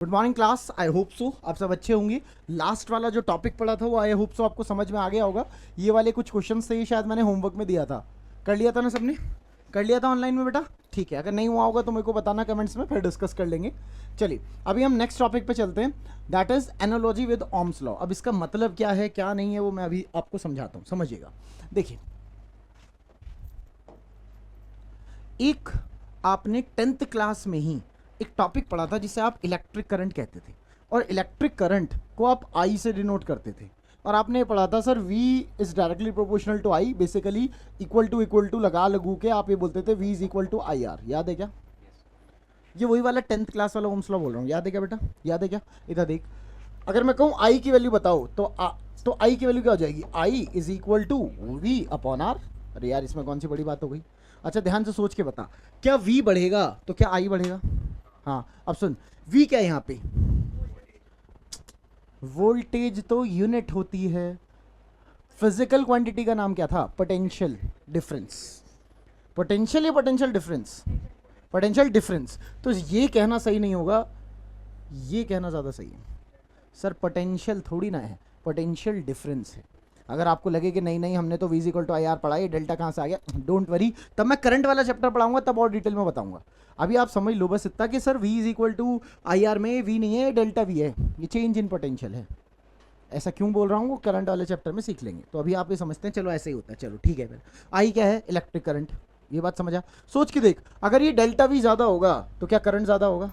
Good morning class. I hope so आप सब अच्छे होंगे। लास्ट वाला जो टॉपिक पढ़ा था वो आई होप सो आपको समझ में आ गया होगा। ये वाले कुछ क्वेश्चन थे, शायद मैंने होमवर्क में दिया था। कर लिया था ना सबने? कर लिया था ऑनलाइन में बेटा? ठीक है, अगर नहीं हुआ होगा तो मेरे को बताना कमेंट्स में, फिर डिस्कस कर लेंगे। चलिए अभी हम नेक्स्ट टॉपिक पे चलते हैं, that is analogy with Ohm's law. अब इसका मतलब क्या है क्या नहीं है वो मैं अभी आपको समझाता हूँ, समझिएगा। देखिए, एक आपने 10th क्लास में ही एक टॉपिक पढ़ा था जिसे आप इलेक्ट्रिक करंट कहते थे, और इलेक्ट्रिक करंट को आप आई से डिनोट करते थे। और आपने ये पढ़ा था sir V is directly proportional to I, basically equal to लगा लगू के आप ये बोलते थे V is equal to IR। याद है क्या? ये वही वाला 10th क्लास वाला ओम्स लॉ बोल रहा हूँ। याद है क्या बेटा? याद है क्या? इधर देख, अगर मैं कहूँ I की वैल्यू बताओ तो I की वैल्यू क्या हो जाएगी? I is equal to V upon R। अरे यार, इसमें कौन सी बड़ी बात हो गई? अच्छा ध्यान से सोच के बता, क्या V बढ़ेगा तो क्या I बढ़ेगा? हाँ, अब सुन, V क्या है यहाँ पे? वोल्टेज तो यूनिट होती है। फिजिकल क्वांटिटी का नाम क्या था? Potential difference. पोटेंशियल या पोटेंशियल डिफरेंस? Potential difference. तो ये कहना सही नहीं होगा, ये कहना ज़्यादा सही है। सर पोटेंशियल थोड़ी ना है, पोटेंशियल डिफरेंस है। अगर आपको लगे कि नहीं नहीं हमने तो V इक्वल टू IR पढ़ा है, डेल्टा कहाँ से आ गया, डोंट वरी, तब मैं करंट वाला चैप्टर पढ़ाऊंगा तब और डिटेल में बताऊंगा। अभी आप समझ लो बस इतना कि sir V equal to IR में V नहीं है, डेल्टा V है, ये चेंज इन पोटेंशियल है। ऐसा क्यों बोल रहा हूँ वो करंट वाले चैप्टर में सीख लेंगे। तो अभी आप ये समझते हैं, चलो ऐसे ही होता है, चलो ठीक है। फिर I क्या है? Electric current. ये बात समझा? सोच के देख, अगर ये डेल्टा V ज़्यादा होगा तो क्या करंट ज़्यादा होगा?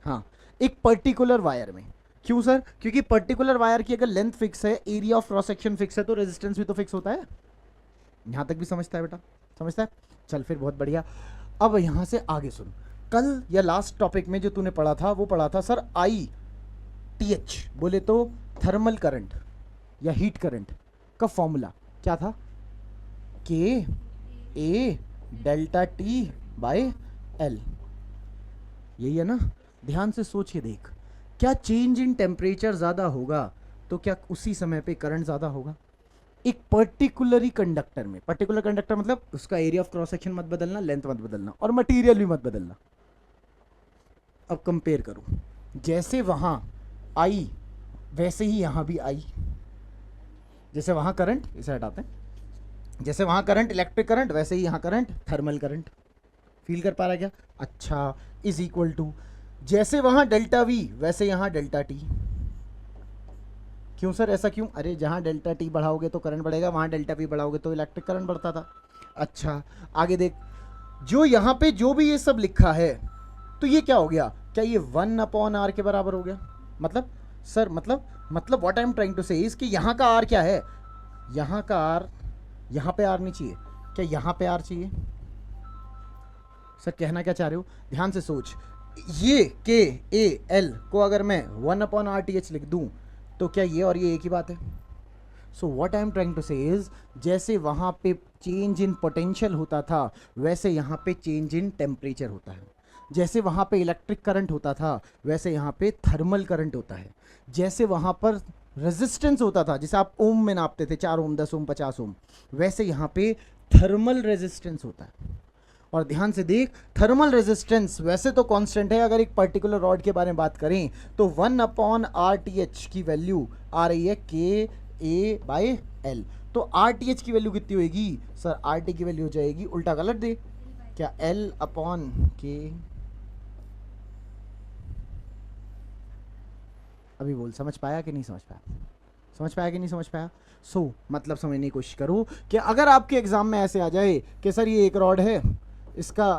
हाँ, एक पर्टिकुलर वायर में। क्यों सर? क्योंकि पर्टिकुलर वायर की अगर लेंथ फिक्स है, area of cross section fix है, तो रेजिस्टेंस भी तो फिक्स होता है। यहां तक भी समझता है बेटा? समझता है? चल फिर बहुत बढ़िया। अब यहां से आगे सुन, कल या लास्ट टॉपिक में जो तूने पढ़ा था वो पढ़ा था सर ITH, बोले तो थर्मल करंट या हीट करंट का फॉर्मूला क्या था? KA delta T by L। यही है ना? ध्यान से सोच के देख, क्या चेंज इन टेम्परेचर ज़्यादा होगा तो क्या उसी समय पे करंट ज़्यादा होगा? एक पर्टिकुलर कंडक्टर में, पर्टिकुलर कंडक्टर मतलब उसका एरिया ऑफ क्रॉस सेक्शन मत बदलना, लेंथ मत बदलना, और मटेरियल भी मत बदलना। अब कंपेयर करो, जैसे वहां I वैसे ही यहां भी I। जैसे वहां करंट, इसे हटाते हैं, जैसे वहां करंट इलेक्ट्रिक करंट, वैसे ही यहां करंट थर्मल करंट। फील कर पा रहा है क्या? अच्छा, इज इक्वल टू जैसे वहां डेल्टा V वैसे यहां डेल्टा T। क्यों सर ऐसा क्यों? अरे जहां डेल्टा T बढ़ाओगे तो करंट बढ़ेगा, वहां डेल्टा V बढ़ाओगे तो इलेक्ट्रिक करंट बढ़ता था। अच्छा आगे देख, जो यहाँ पे जो भी ये सब लिखा है तो ये क्या हो गया? क्या ये 1/R के बराबर हो गया? मतलब सर मतलब what I am trying to say is कि यहाँ का R क्या है? यहाँ का R, यहाँ पे R नहीं चाहिए क्या? यहाँ पे R चाहिए? सर कहना क्या चाह रहे हो? ध्यान से सोच, ये KAL को अगर मैं 1/RTH लिख दूं तो क्या ये और ये एक ही बात है? So what I am trying to say is, जैसे वहां पे चेंज इन पोटेंशियल होता था वैसे यहाँ पे चेंज इन टेम्परेचर होता है। जैसे वहां पे इलेक्ट्रिक करंट होता था वैसे यहाँ पे थर्मल करंट होता है। जैसे वहां पर रेजिस्टेंस होता था, जिसे आप ओम में नापते थे, 4 ओम 10 ओम 50 ओम, वैसे यहाँ पे थर्मल रेजिस्टेंस होता है। और ध्यान से देख, थर्मल रेजिस्टेंस वैसे तो कांस्टेंट है, अगर एक पर्टिकुलर रॉड के बारे में बात करें तो 1/RTH की वैल्यू आ रही है KA/L। तो RTH की वैल्यू कितनी होगी सर? RT की वैल्यू हो जाएगी, उल्टा गलत दे, क्या L/K। अभी बोल, समझ पाया कि नहीं समझ पाया? समझ पाया कि नहीं समझ पाया? मतलब समझने की कोशिश करो कि अगर आपके एग्जाम में ऐसे आ जाए कि सर ये एक रॉड है, इसका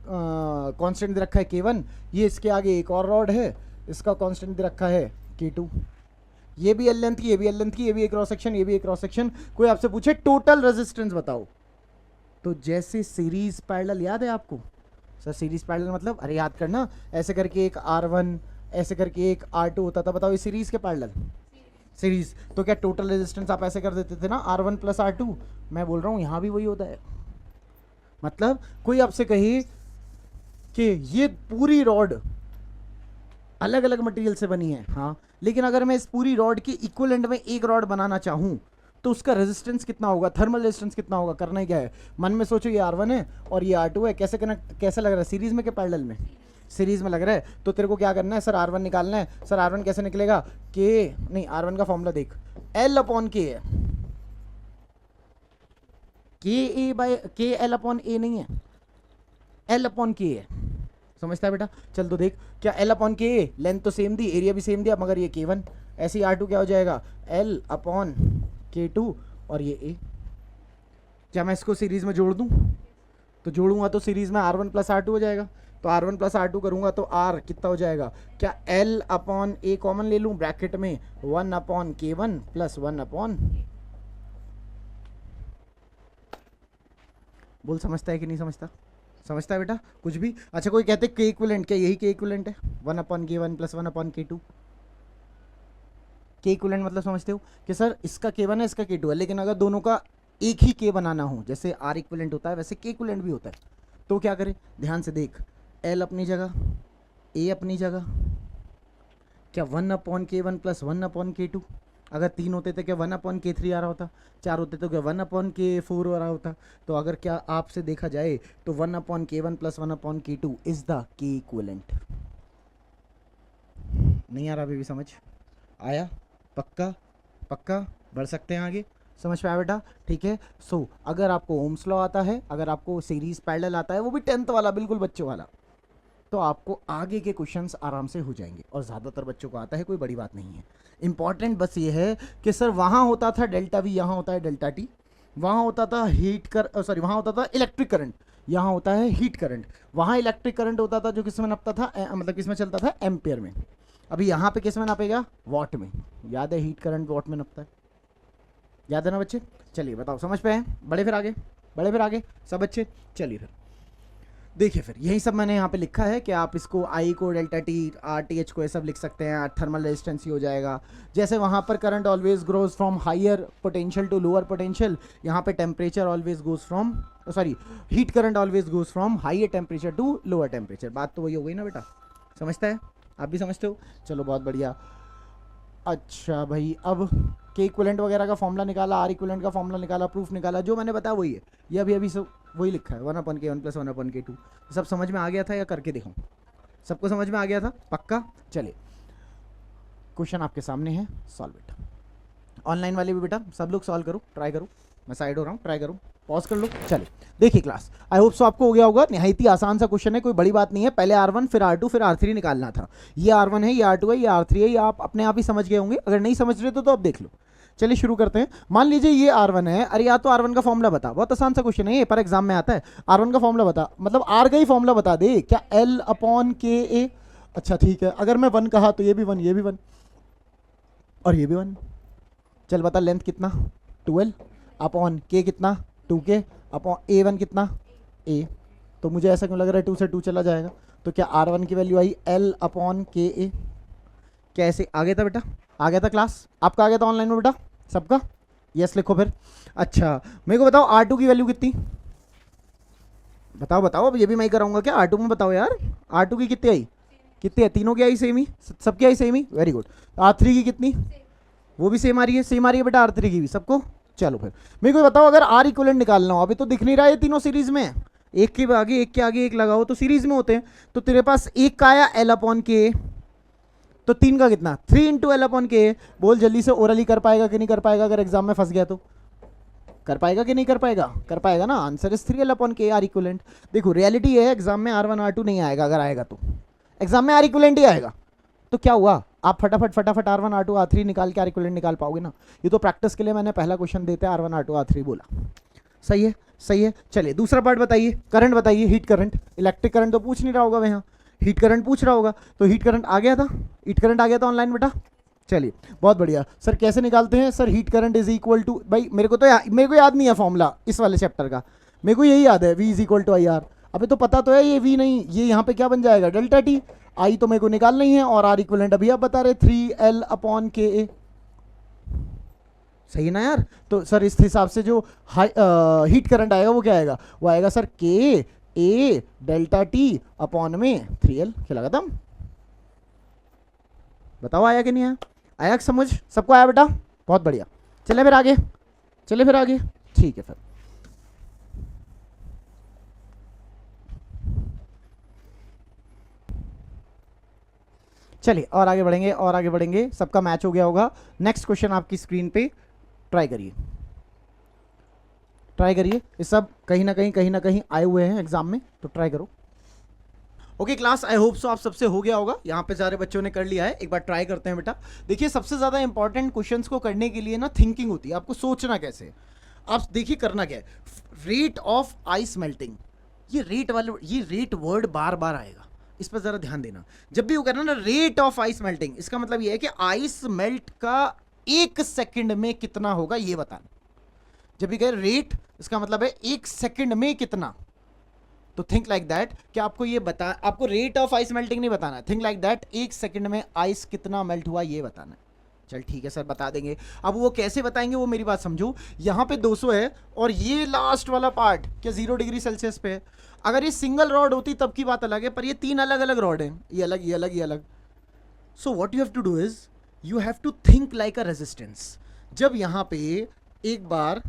कांस्टेंट दे रखा है K1, ये इसके आगे एक और रॉड है, इसका कांस्टेंट दे रखा है K2, ये भी एल लेंथ की, ये भी एल लेंथ की, ये भी एक क्रॉस सेक्शन, ये भी एक क्रॉस सेक्शन, कोई आपसे पूछे टोटल रेजिस्टेंस बताओ, तो जैसे सीरीज पैरेलल, याद है आपको? सर सीरीज पैरेलल मतलब, अरे याद करना, ऐसे करके एक R1 ऐसे करके एक R2 होता था, बताओ ये सीरीज के पैरेलल? सीरीज। तो क्या टोटल रेजिस्टेंस आप ऐसे कर देते थे ना, R1 प्लस R2? मैं बोल रहा हूँ यहाँ भी वही होता है। मतलब कोई आपसे कहे कि ये पूरी रॉड अलग अलग मटेरियल से बनी है, हाँ, लेकिन अगर मैं इस पूरी रॉड के इक्विवेलेंट में एक रॉड बनाना चाहूँ तो उसका रेजिस्टेंस कितना होगा, थर्मल रेजिस्टेंस कितना होगा? करना ही क्या है, मन में सोचो, ये R1 है और ये R2 है, कैसे कनेक्ट, कैसे लग रहा है, सीरीज में के पैरेलल में? सीरीज में लग रहा है, तो तेरे को क्या करना है, सर R1 निकालना है। सर R1 कैसे निकलेगा, के नहीं, R1 का फॉर्मूला देख, L अपॉन के है, के L अपॉन ए नहीं है, L अपॉन के है, समझता है बेटा। चल तो देख, क्या L अपॉन के, लेंथ तो सेम दी, एरिया भी सेम दिया, मगर ये K1, ऐसे ही R2 क्या हो जाएगा, L अपॉन K2 और ये A। क्या मैं इसको सीरीज में जोड़ दूं, तो जोड़ूंगा तो सीरीज में R1 प्लस R2 हो जाएगा, तो R1 प्लस R2 करूंगा तो R कितना हो जाएगा, क्या L अपॉन A कॉमन ले लूं ब्रैकेट में, 1 अपॉन K1 प्लस 1 अपॉन, बोल समझता है कि नहीं समझता, समझता है बेटा कुछ भी। अच्छा कोई कहते के इक्विवेलेंट, क्या यही के इक्विवेलेंट है, 1 upon K1 plus 1 upon K2। के इक्विवेलेंट मतलब समझते हो कि सर इसका K1 है, इसका K2 है, लेकिन अगर दोनों का एक ही के बनाना हो, जैसे R इक्विवेलेंट होता है वैसे के इक्विवेलेंट भी होता है, तो क्या करें, ध्यान से देख, L अपनी जगह, A अपनी जगह, क्या 1 upon K1 plus 1 upon K2, अगर 3 होते तो क्या 1 अपॉन K3 आ रहा होता, 4 होते तो क्या 1 अपॉन K4 आ रहा होता। तो अगर क्या आपसे देखा जाए तो 1 upon K1 plus 1 upon K2 is the के इक्विवेलेंट। नहीं आ रहा अभी भी समझ आया, पक्का पक्का, बढ़ सकते हैं आगे, समझ पाया बेटा, ठीक है। सो अगर आपको ओम्स लॉ आता है, अगर आपको सीरीज पैरेलल आता है, वो भी 10th वाला बिल्कुल बच्चों वाला, तो आपको आगे के क्वेश्चंस आराम से हो जाएंगे, और ज़्यादातर बच्चों को आता है, कोई बड़ी बात नहीं है। इंपॉर्टेंट बस ये है कि सर वहाँ होता था डेल्टा वी, यहाँ होता है डेल्टा टी, वहाँ होता था वहाँ होता था इलेक्ट्रिक करंट, यहाँ होता है हीट करंट। वहाँ इलेक्ट्रिक करंट होता था जो किस में नपता था, मतलब किस में चलता था, एम्पेयर में। अभी यहाँ पे किस में नापेगा, वॉट में। याद है हीट करंट वॉट में नपता है, याद है ना बच्चे। चलिए बताओ समझ पे हैं, बढ़े फिर आगे, बढ़े फिर आगे सब बच्चे। चलिए फिर देखिए, फिर यही सब मैंने यहाँ पे लिखा है कि आप इसको आई को delta T, R T H को ये सब लिख सकते हैं, थर्मल रेजिस्टेंस ही हो जाएगा। जैसे वहाँ पर current always grows from higher potential to lower potential, यहाँ पे temperature always goes from, sorry heat current always goes from higher temperature to lower temperature. बात तो वही हो गई ना बेटा, समझता है, आप भी समझते हो, चलो बहुत बढ़िया। अच्छा भाई, अब के इक्विवेलेंट वगैरह का फॉर्मूला निकाला, आर इक्विवेलेंट का फॉर्मूला निकाला, प्रूफ निकाला, जो मैंने बताया वही है, ये अभी सब वही लिखा है, 1 upon K1 plus 1 upon K2। सब समझ में आ गया था या करके दिखाऊं, सबको समझ में आ गया था पक्का। चलिए क्वेश्चन आपके सामने है, सॉल्व इट। ऑनलाइन वाले भी बेटा सब लोग सॉल्व करो, ट्राई करो, मैं साइड हो रहा हूँ, ट्राई करो, पॉज कर लो। चलिए देखिए क्लास, आई होप सो आपको हो गया होगा, निहायत ही आसान सा क्वेश्चन है, कोई बड़ी बात नहीं है। पहले R1 फिर R2 फिर R3 निकालना था। ये R1 है, ये R2 है, ये R3 है, ये आप अपने आप ही समझ गए होंगे, अगर नहीं समझ रहे तो अब देख लो। चलिए शुरू करते हैं। मान लीजिए ये R1 है, अरे यार तो R1 का फॉर्मूला बता, बहुत आसान सा क्वेश्चन है ये, पर एग्जाम में आता है। R1 का फॉर्मूला बता, मतलब R का ही फॉर्मूला बता दे, क्या L अपॉन के ए। अच्छा ठीक है, अगर मैं 1 कहा तो ये भी 1, ये भी 1 और ये भी 1। चल बता लेंथ कितना, 12 अपॉन के कितना, 2K अपॉन A1 कितना, A। तो मुझे ऐसा क्यों लग रहा है 2 से 2 चला जाएगा, तो क्या R1 की वैल्यू आई L अपॉन के ए। कैसे आ गया था बेटा, आ गया था क्लास, आपका आ गया था ऑनलाइन में बेटा सबका, यस लिखो फिर। अच्छा मेरे को बताओ R2 की वैल्यू कितनी, बताओ बताओ, अब ये भी मैं ही कराऊंगा क्या, R2 में बताओ यार, R2 की कितनी आई, कितनी है, तीनों की आई सेम ही, सबकी आई सेम ही, वेरी गुड। R3 की कितनी, वो भी सेम आ रही है, सेम आ रही है बेटा R3 की भी सबको। चलो फिर मेरे को बताओ, अगर R इक्विवेलेंट निकालना हो, अभी तो दिख नहीं रहा है तीनों सीरीज में, एक के आगे एक के आगे एक लगाओ तो सीरीज में होते हैं, तो तेरे पास एक का आया L अपॉन के, तो 3 का कितना, 3 इंटू L अपॉन के। बोल जल्दी से, ओरली कर पाएगा कि नहीं कर पाएगा, अगर एग्जाम में फंस गया तो कर पाएगा कि नहीं कर पाएगा, कर पाएगा ना, आंसर इज 3L अपॉन के आर इक्विवेलेंट। देखो रियलिटी है, एग्जाम में R1 R2 नहीं आएगा, अगर आएगा तो एग्जाम में R इक्विवेलेंट ही आएगा, तो क्या हुआ, आप फटाफट फटाफट R1 R2 R3 निकाल के R इक्विवेलेंट निकाल पाओगे ना। ये तो प्रैक्टिस के लिए मैंने पहला क्वेश्चन देते हैं R1 R2 R3 बोला, सही है सही है। चलिए दूसरा पार्ट बताइए, करंट बताइए, हीट करंट, इलेक्ट्रिक करंट तो पूछ नहीं रहा होगा यहाँ, हीट करंट पूछ रहा होगा, तो हीट करंट आ गया था, हीट करंट आ गया था ऑनलाइन बेटा। चलिए बहुत बढ़िया सर, कैसे निकालते हैं sir, heat current is equal to, भाई मेरे को याद नहीं है फॉर्मूला इस वाले चैप्टर का, मेरे को यही याद है, V is equal to I R. अबे तो पता तो है ये V नहीं, ये यहाँ पे क्या बन जाएगा डेल्टा टी, आई तो मेरे को निकालना ही है, और आर इक्विवेलेंट अभी आप बता रहे 3L अपॉन के ए, सही ना यार। तो सर इस हिसाब से जो हीट करंट आएगा वो क्या आएगा, वो आएगा सर के ए डेल्टा टी अपॉन में 3L, क्या लगा था, बताओ आया कि नहीं आया, आया समझ सबको, आया बेटा, बहुत बढ़िया। चले फिर आगे, चले फिर आगे, ठीक है फिर। चलिए और आगे बढ़ेंगे और आगे बढ़ेंगे, सबका मैच हो गया होगा। नेक्स्ट क्वेश्चन आपकी स्क्रीन पे ट्राई करिए, ट्राई करिए, ये सब कहीं ना कहीं आए हुए हैं एग्जाम में, तो ट्राई करो। Okay class, I hope so आप सबसे हो गया होगा, यहाँ पे सारे बच्चों ने कर लिया है। एक बार ट्राई करते हैं बेटा। देखिए सबसे ज़्यादा इंपॉर्टेंट क्वेश्चंस को करने के लिए ना थिंकिंग होती है, आपको सोचना कैसे। आप देखिए करना क्या है, रेट ऑफ आइस मेल्टिंग, ये रेट वर्ड बार बार आएगा, इस पर ज़रा ध्यान देना। जब भी वो करना ना रेट ऑफ आइस मेल्टिंग, इसका मतलब ये है कि आइस मेल्ट का 1 सेकेंड में कितना होगा ये बताना। जब भी कहे रेट, इसका मतलब है 1 सेकेंड में कितना, तो थिंक लाइक दैट कि आपको ये बता, आपको रेट ऑफ आइस मेल्टिंग नहीं बताना, थिंक लाइक दैट 1 सेकेंड में आइस कितना मेल्ट हुआ ये बताना है। चल ठीक है सर बता देंगे। अब वो कैसे बताएंगे वो मेरी बात समझो। यहाँ पे 200 है और ये लास्ट वाला पार्ट क्या 0 डिग्री सेल्सियस पे है। अगर ये सिंगल रॉड होती तब की बात अलग है, पर ये 3 अलग अलग रॉड हैं, ये अलग ये अलग ये अलग। So what you have to do is you have to think like a resistance. जब यहाँ पे एक बार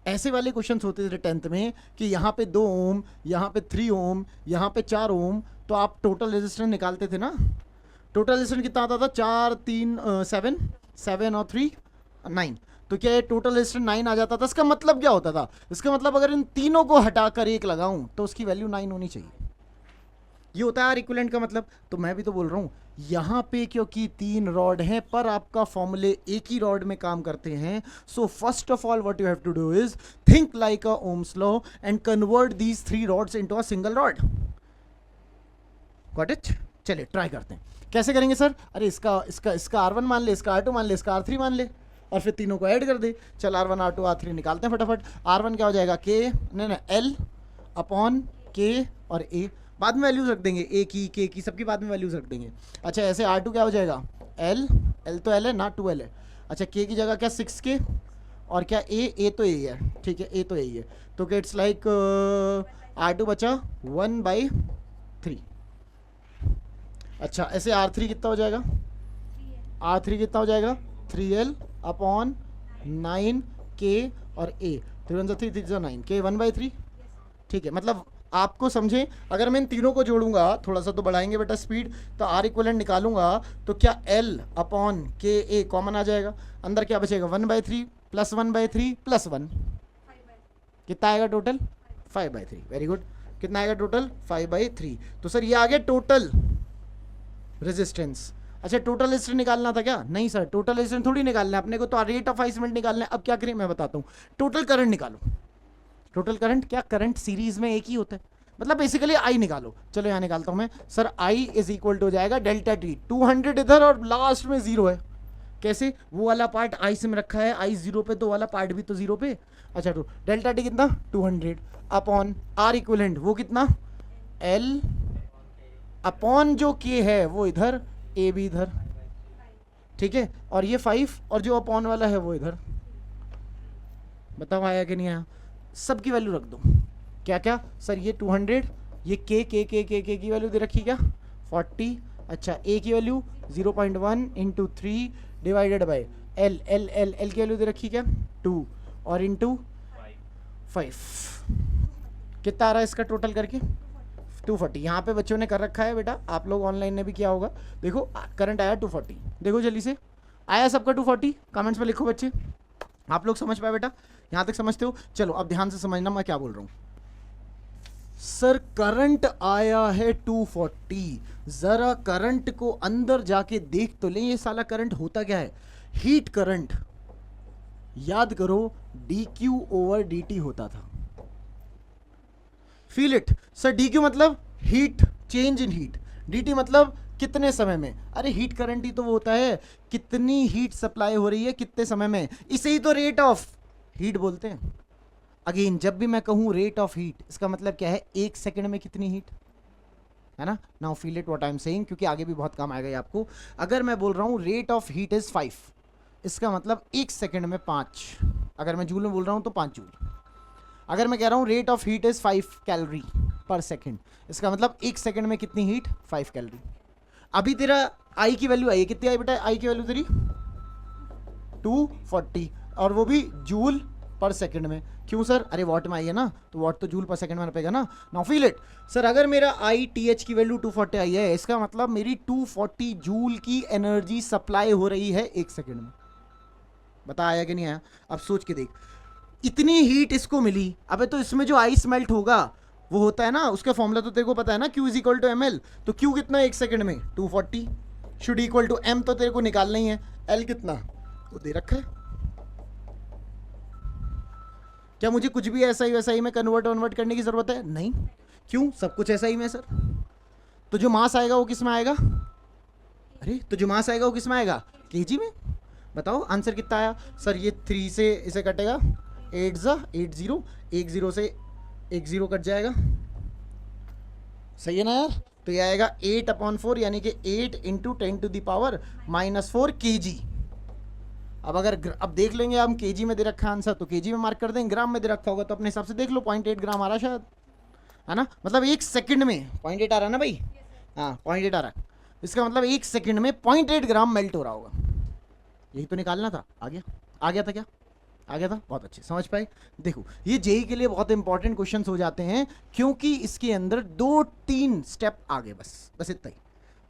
ऐसे वाले क्वेश्चंस होते थे 10th में कि यहाँ पे 2 ओम, यहाँ पे 3 ओम, यहाँ पे 4 ओम, तो आप टोटल रेजिस्टेंस निकालते थे ना। टोटल रेजिस्टेंस कितना आता था, 4 3 7 और 3 9, तो क्या ये टोटल रेजिस्टेंस 9 आ जाता था। इसका मतलब क्या होता था, इसका मतलब अगर इन तीनों को हटाकर एक लगाऊं तो उसकी वैल्यू 9 होनी चाहिए, ये होता है आर इक्विवेलेंट का मतलब। तो मैं भी तो बोल रहा हूँ यहाँ पे क्योंकि 3 रॉड हैं पर आपका फॉर्मूले एक ही रॉड में काम करते हैं। So first of all what you have to do is think like a Ohm's law and convert these 3 rods into a single rod. Got it? चलिए ट्राई करते हैं। कैसे करेंगे सर? अरे इसका R1 मान ले, इसका R2 मान ले, इसका R3 मान ले और फिर तीनों को ऐड कर दे। चल R1 R2 R3 निकालते हैं फटाफट। R1 क्या हो जाएगा, L अपॉन K और A, बाद में वैल्यूज रख देंगे, A की K की सबकी बाद में वैल्यूज रख देंगे। अच्छा ऐसे R2 क्या हो जाएगा, L तो L है ना, 2L है। अच्छा K की जगह क्या 6K और क्या A तो A है, ठीक है A तो A ही है, तो क्या इट्स लाइक R2 बचा 1/3। अच्छा ऐसे R3 कितना हो जाएगा, R3 कितना हो जाएगा 3L अपॉन 9K और A, 3 1 3 3 9 K 1/3। ठीक है, मतलब आपको समझे, अगर मैं इन तीनों को जोड़ूंगा, थोड़ा सा तो बढ़ाएंगे बेटा स्पीड, तो आर इक्विवेलेंट निकालूंगा तो क्या L अपॉन के A कॉमन आ जाएगा, अंदर क्या बचेगा 1/3 प्लस 1/3 प्लस 1, कितना आएगा टोटल 5/3। वेरी गुड, कितना आएगा टोटल 5/3। तो सर ये आ गया टोटल रेजिस्टेंस। अच्छा टोटल रेजिस्टेंस निकालना था क्या? नहीं सर, टोटल रेजिस्टेंस थोड़ी निकालना है अपने को, तो रेट ऑफ आइस मेल्ट निकालना है। अब क्या करें मैं बताता हूँ, टोटल करंट निकालो। टोटल करंट क्या, करंट सीरीज में एक ही होता है, मतलब बेसिकली आई निकालो। चलो यहाँ निकालता हूँ मैं sir, I is equal to हो जाएगा डेल्टा टी, 200 इधर और लास्ट में 0 है। कैसे, वो वाला पार्ट आई से में रखा है, आई 0 पे तो वाला पार्ट भी तो 0 पे। अच्छा तो डेल्टा टी कितना 200 अपॉन आर इक्विवेलेंट वो कितना L अपॉन जो K है वो इधर, A भी इधर, ठीक है, और ये 5 और जो अपॉन वाला है वो इधर। बताओ आया कि नहीं आया? सबकी वैल्यू रख दो। क्या क्या सर, ये 200, ये K की वैल्यू दे रखी क्या 40। अच्छा A की value 0.1 into 3 divided by L की वैल्यू दे रखी क्या 2 और इंटू 5, कितना आ रहा है इसका टोटल करके 240। यहाँ पे बच्चों ने कर रखा है बेटा, आप लोग ऑनलाइन ने भी किया होगा। देखो करंट आया 240, देखो जल्दी से आया सबका 240, कमेंट्स में लिखो बच्चे। आप लोग समझ पाए बेटा, यहाँ तक समझते हो? चलो अब ध्यान से समझना मैं क्या बोल रहा हूँ। सर करंट आया है 240, जरा करंट को अंदर जाके देख तो लें, ये साला करंट होता क्या है, हीट करंट। याद करो dq ओवर dt होता था, फील इट। सर dq मतलब heat, change in heat, dt मतलब कितने समय में। अरे हीट करंट ही तो वो होता है कितनी हीट सप्लाई हो रही है कितने समय में, इसे ही तो रेट ऑफ हीट बोलते हैं। अगेन जब भी मैं कहूं रेट ऑफ हीट, इसका मतलब क्या है 1 सेकंड में कितनी हीट, है ना। Now feel it what I am saying, क्योंकि आगे भी बहुत काम आएगा ये आपको। अगर मैं बोल रहा हूं रेट ऑफ हीट इज 5, इसका मतलब 1 सेकंड में 5, अगर मैं जूल में बोल रहा हूं तो 5 जूल। अगर मैं कह रहा हूं rate of heat is 5 calorie पर सेकेंड, इसका मतलब 1 सेकंड में कितनी हीट 5 कैलोरी। अभी तेरा आई की वैल्यू आई, कितनी आई बेटा आई की वैल्यू तेरी 240, और वो भी जूल पर सेकंड में, क्यों सर? अरे वॉट में आई है ना, तो वॉट तो जूल पर सेकंड में नपेगा ना। नाउ फील इट सर, अगर मेरा आई टी एच की वैल्यू 240 आई है, इसका मतलब मेरी 240 जूल की एनर्जी सप्लाई हो रही है 1 सेकंड में। बता आया कि नहीं आया? अब सोच के देख, इतनी हीट इसको मिली, अबे तो इसमें जो आइस मेल्ट होगा वो होता है ना, उसका फॉर्मूला तो तेरे को पता है ना, Q is equal to M L. तो Q कितना 1 सेकंड में? 240 शुड इक्वल टू M, तो तेरे को निकालना ही है। L कितना वो दे रखा है। क्या मुझे कुछ भी ऐसा ही वैसा ही में कन्वर्ट करने की जरूरत है? नहीं। क्यों? सब कुछ ऐसा ही में सर। तो जो मास आएगा वो किस में आएगा? अरे तो जो मास आएगा वो किस में आएगा? केजी में। बताओ आंसर कितना आया सर? ये 3 से इसे कटेगा, 8 ज़ा 8 0, 1 0 से 1 0 कट जाएगा, सही है ना यार? तो ये आएगा 8/4 यानी कि 8 into 10 to the power -4 kg। अब अगर अब देख लेंगे हम, केजी में दे रखा आंसर तो केजी में मार्क कर देंगे, ग्राम में दे रखा होगा तो अपने हिसाब से देख लो 0.8 ग्राम आ रहा शायद, है ना? मतलब 1 सेकंड में 0.8 आ रहा है ना भाई? हाँ 0.8 आ रहा है। इसका मतलब 1 सेकंड में 0.8 ग्राम मेल्ट हो रहा होगा। यही तो निकालना था। आ गया था क्या? आ गया था। बहुत अच्छे, समझ पाए। देखो ये जेई के लिए बहुत इंपॉर्टेंट क्वेश्चंस हो जाते हैं, क्योंकि इसके अंदर 2-3 स्टेप आगे, बस इतना ही।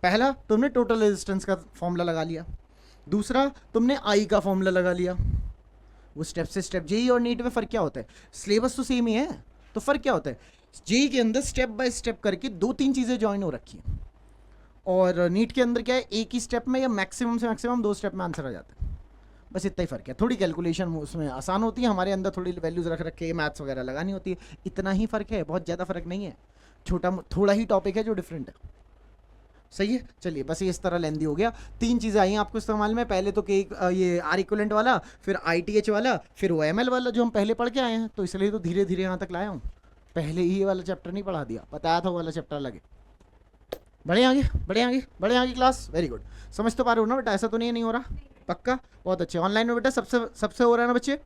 पहला, तुमने टोटल रेजिस्टेंस का फॉर्मूला लगा लिया। दूसरा, तुमने आई का फॉर्मूला लगा लिया। वो स्टेप से स्टेप, जेई और नीट में फर्क क्या होता है? सिलेबस तो सेम ही है, तो फर्क क्या होता है? जेई के अंदर स्टेप बाय स्टेप करके 2-3 चीजें ज्वाइन हो रखी हैं, और नीट के अंदर क्या है, एक ही स्टेप में या मैक्सिमम से मैक्सिमम 2 स्टेप में आंसर आ जाता है। बस इतना ही फ़र्क है। थोड़ी कैलकुलेशन उसमें आसान होती है, हमारे अंदर थोड़ी वैल्यूज़ रख के मैथ्स वगैरह लगानी होती है। इतना ही फ़र्क है, बहुत ज़्यादा फ़र्क नहीं है। थोड़ा ही टॉपिक है जो डिफरेंट है। सही है, चलिए बस ये इस तरह लेंदी हो गया। 3 चीज़ें आई हैं आपको इस्तेमाल में, पहले तो ये आर इक्वलेंट वाला, फिर ITH वाला, फिर वो ML वाला जो हम पहले पढ़ के आए हैं, तो इसलिए तो धीरे धीरे यहाँ तक लाया हूँ। पहले ही ये वाला चैप्टर नहीं पढ़ा दिया, बताया था वो वाला चैप्टर लगे। बढ़े आगे क्लास, वेरी गुड। समझ तो पा रहे हो ना बेटा? ऐसा तो नहीं हो रहा? पक्का? बहुत अच्छे। ऑनलाइन में बेटा सबसे हो रहा है ना बच्चे?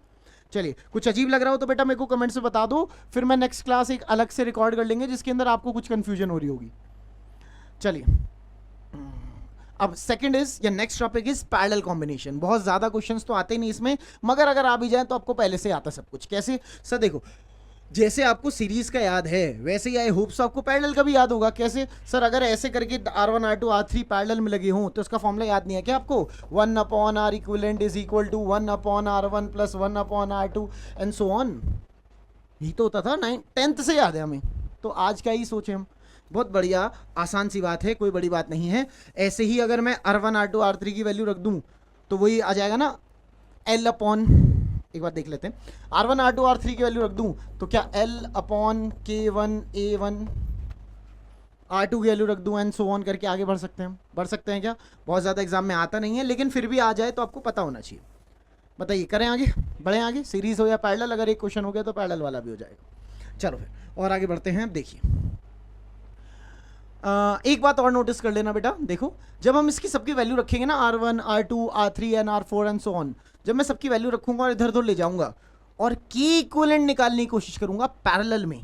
चलिए, कुछ अजीब लग रहा हो तो बेटा मेरे को कमेंट्स में बता दो, फिर मैं नेक्स्ट क्लास एक अलग से रिकॉर्ड कर लेंगे जिसके अंदर आपको कुछ कंफ्यूजन हो रही होगी। चलिए, अब सेकंड इज या next topic is parallel combination. बहुत ज्यादा क्वेश्चंस तो आते नहीं इसमें, मगर अगर आ भी जाए तो आपको पहले से आता सब कुछ। कैसे सर? देखो, जैसे आपको सीरीज का याद है वैसे ही आई होप सो आपको पैरेलल का भी याद होगा। कैसे सर? अगर ऐसे करके R1 R2 R3 पैरेलल में लगे हों तो उसका फॉर्मूला याद नहीं है क्या आपको? 1/R equivalent is equal to 1/R1 plus 1/R2 and so on. यही तो होता था, 10th से याद है हमें, तो आज क्या ही सोचे हम। बहुत बढ़िया, आसान सी बात है, कोई बड़ी बात नहीं है। ऐसे ही अगर मैं R1 R2 R3 की वैल्यू रख दूं तो वही आ जाएगा ना, L अपॉन, एक बार देख लेते हैं, R1 R2 R3 की वैल्यू रख दूं तो क्या L/K1 A1, R2 की वैल्यू रख दूं एंड सो ऑन करके आगे बढ़ सकते हैं। बढ़ सकते हैं क्या? बहुत ज़्यादा एग्जाम में आता नहीं है, लेकिन फिर भी आ जाए तो आपको पता होना चाहिए। बताइए, करें आगे, बढ़ें आगे? सीरीज हो या पैरेलल, अगर एक क्वेश्चन हो गया तो पैरेलल वाला भी हो जाएगा। चलो फिर और आगे बढ़ते हैं। देखिए, एक बात और नोटिस कर लेना बेटा, देखो जब हम इसकी सबकी वैल्यू रखेंगे ना, R1 R2 R3 and R4 and so on, जब मैं सबकी वैल्यू रखूंगा और इधर उधर ले जाऊंगा और की इक्विवेलेंट निकालने की कोशिश करूंगा पैरेलल में,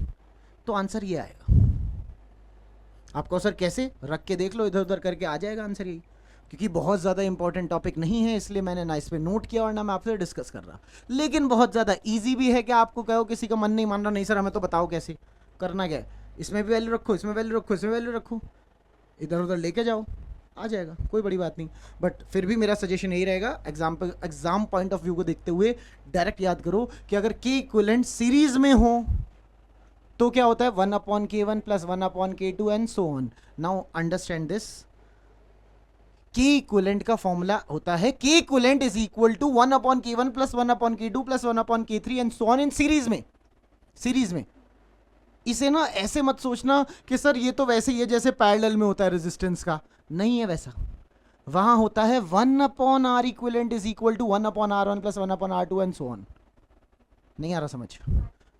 तो आंसर ये आएगा। आपको सर कैसे? रख के देख लो, इधर उधर करके आ जाएगा आंसर यही। क्योंकि बहुत ज़्यादा इंपॉर्टेंट टॉपिक नहीं है, इसलिए मैंने ना इस पर नोट किया और ना मैं आपसे डिस्कस कर रहा, लेकिन बहुत ज़्यादा ईजी भी है कि आपको कहो किसी का मन नहीं मान रहा, नहीं सर हमें तो बताओ कैसे करना। क्या है? इसमें भी वैल्यू रखो, इसमें वैल्यू रखो, इसमें वैल्यू रखो, इधर उधर लेके जाओ, आ जाएगा, कोई बड़ी बात नहीं। बट फिर भी मेरा सजेशन यही रहेगा, एग्जाम पॉइंट ऑफ व्यू को देखते हुए डायरेक्ट याद करो कि अगर के इक्विवेलेंट सीरीज में हो तो क्या होता है? 1/K1 plus 1/K2 and so on. Now understand this, K equivalent का फॉर्मूला होता है के equivalent is equal to 1/K1 plus 1/K2 plus 1/K3 and so on in series में। इसे ना ऐसे मत सोचना कि सर ये तो वैसे ही है जैसे पैरेलल में होता है रेजिस्टेंस का, नहीं है वैसा। वहां होता है 1/R equivalent is equal to 1/R1 plus 1/R2 and so on. नहीं आ रहा समझ?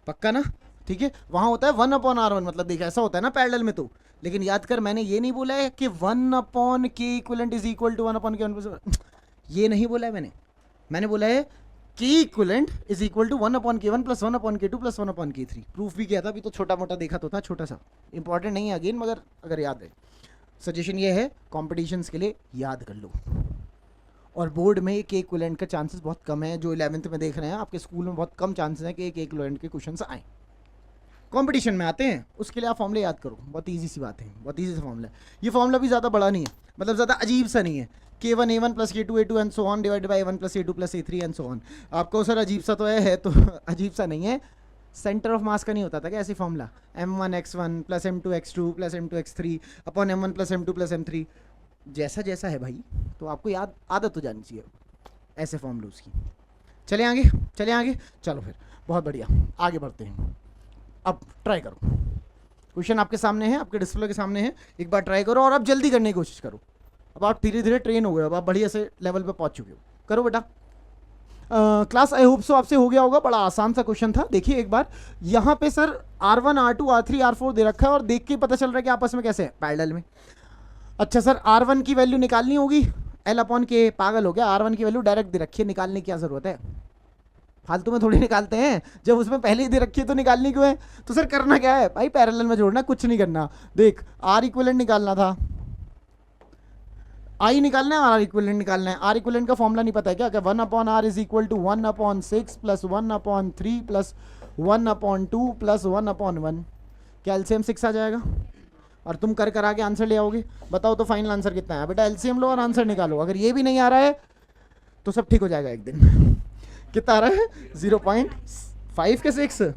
पक्का ना? ठीक है, वहां होता है 1/R1, मतलब देखा ऐसा होता है ना पैरेलल में तो। लेकिन याद कर, मैंने ये नहीं बोला है कि 1/K equivalent is equal to 1/K1 plus, ये नहीं बोला है मैंने बोला है के equivalent is equal to 1/K1 plus 1/K2 plus 1/K3। Proof भी किया था, अभी तो छोटा मोटा देखा तो था, छोटा सा, इंपॉर्टेंट नहीं है अगेन, मगर अगर याद है, सजेशन ये है कॉम्पिटिशन्स के लिए याद कर लो। और बोर्ड में एक इक्विवेलेंट का चांसेस बहुत कम है। जो 11th में देख रहे हैं, आपके स्कूल में बहुत कम चांसेस हैं कि एक इक्विवेलेंट के क्वेश्चंस आए। कंपटीशन में आते हैं, उसके लिए आप फॉर्मूले याद करो, बहुत ईजी सी बात है, बहुत ईजी सा फॉर्मूला है। ये फॉर्मूला भी ज़्यादा बड़ा नहीं है, मतलब ज़्यादा अजीब सा नहीं है। K1 A1 plus K2 A2 and so on divided by A1 plus A2 plus A3 and so on. आपको सर अजीब सा तो है तो अजीब सा नहीं है, सेंटर ऑफ मास का नहीं होता था क्या ऐसी formula? M1 X1 plus M2 X2 plus M2 X3 upon M1 plus M2 plus M3। जैसा जैसा है भाई, तो आपको याद आदत हो जानी चाहिए ऐसे फॉर्मूलोज की। चले आगे, चले आगे, चलो फिर बहुत बढ़िया, आगे बढ़ते हैं। अब ट्राई करो, क्वेश्चन आपके सामने है, आपके डिस्प्ले के सामने है, एक बार ट्राई करो और अब जल्दी करने की कोशिश करो। अब आप धीरे धीरे ट्रेन हो गए, अब आप बढ़िया से लेवल पे पहुंच चुके हो। करो बेटा। क्लास आई होप सो आपसे हो गया होगा, बड़ा आसान सा क्वेश्चन था। देखिए एक बार, यहाँ पे sir R1 R2 R3 R4 दे रखा है और देख के पता चल रहा है कि आपस में कैसे है, पैरेलल में। अच्छा सर, R1 की वैल्यू निकालनी होगी L अपॉन के, पागल हो गया? R1 की वैल्यू डायरेक्ट दे रखी है, निकालने की क्या जरूरत है? फालतू में थोड़ी निकालते हैं, जब उसमें पहले ही दे रखी है तो निकालनी क्यों है? तो सर करना क्या है भाई, पैरेलल में जोड़ना, कुछ नहीं करना। देख R इक्विवेलेंट निकालना था, I निकालना है, R इक्विवेलेंट निकालना है। R इक्विवेलेंट का फॉर्मूला नहीं पता है क्या? 1 upon R is equal to 1 upon 6 plus 1 upon 3 plus 1 upon 2 plus 1 upon 1। क्या एलसीएम 6 आ जाएगा? और तुम कर कर आगे आंसर ले आओगे। बताओ तो फाइनल आंसर कितना है? बेटा एलसीएम लो और आंसर निकालो। अगर ये भी नहीं आ रहा है तो सब ठीक हो जाएगा एक दिन। कितना आ रहा है? 0.5 के 6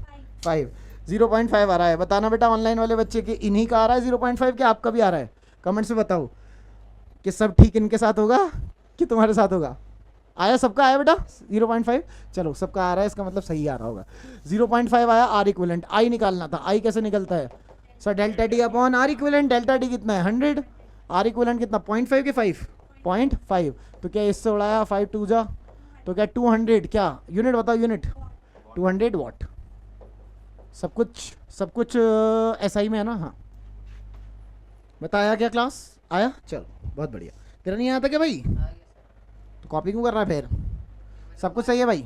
5 0.5 आ रहा है। बताना बेटा ऑनलाइन वाले बच्चे कि इन्हीं का आ रहा है 0.5 क्या आपका भी आ रहा है? कमेंट्स में बताओ कि सब ठीक इनके साथ होगा कि तुम्हारे साथ होगा। आया, सबका आया बेटा 0.5? चलो सबका आ रहा है, इसका मतलब सही आ रहा होगा। 0.5 आया। R इक्विवेलेंट I निकालना था। I कैसे निकलता है sir? Delta T upon R equivalent. Delta T कितना है? 100। R इक्विवेलेंट कितना? 0.5 के 5 0.5। तो क्या इससे उड़ाया 5 2 जा, तो क्या 200, क्या यूनिट बताओ, यूनिट 200 वाट। सब कुछ SI में है ना? हाँ बताया क्या? क्लास आया? चलो बहुत बढ़िया। तेरा नहीं आता क्या भाई? तो कॉपी क्यों कर रहा है फिर? सब कुछ सही है भाई?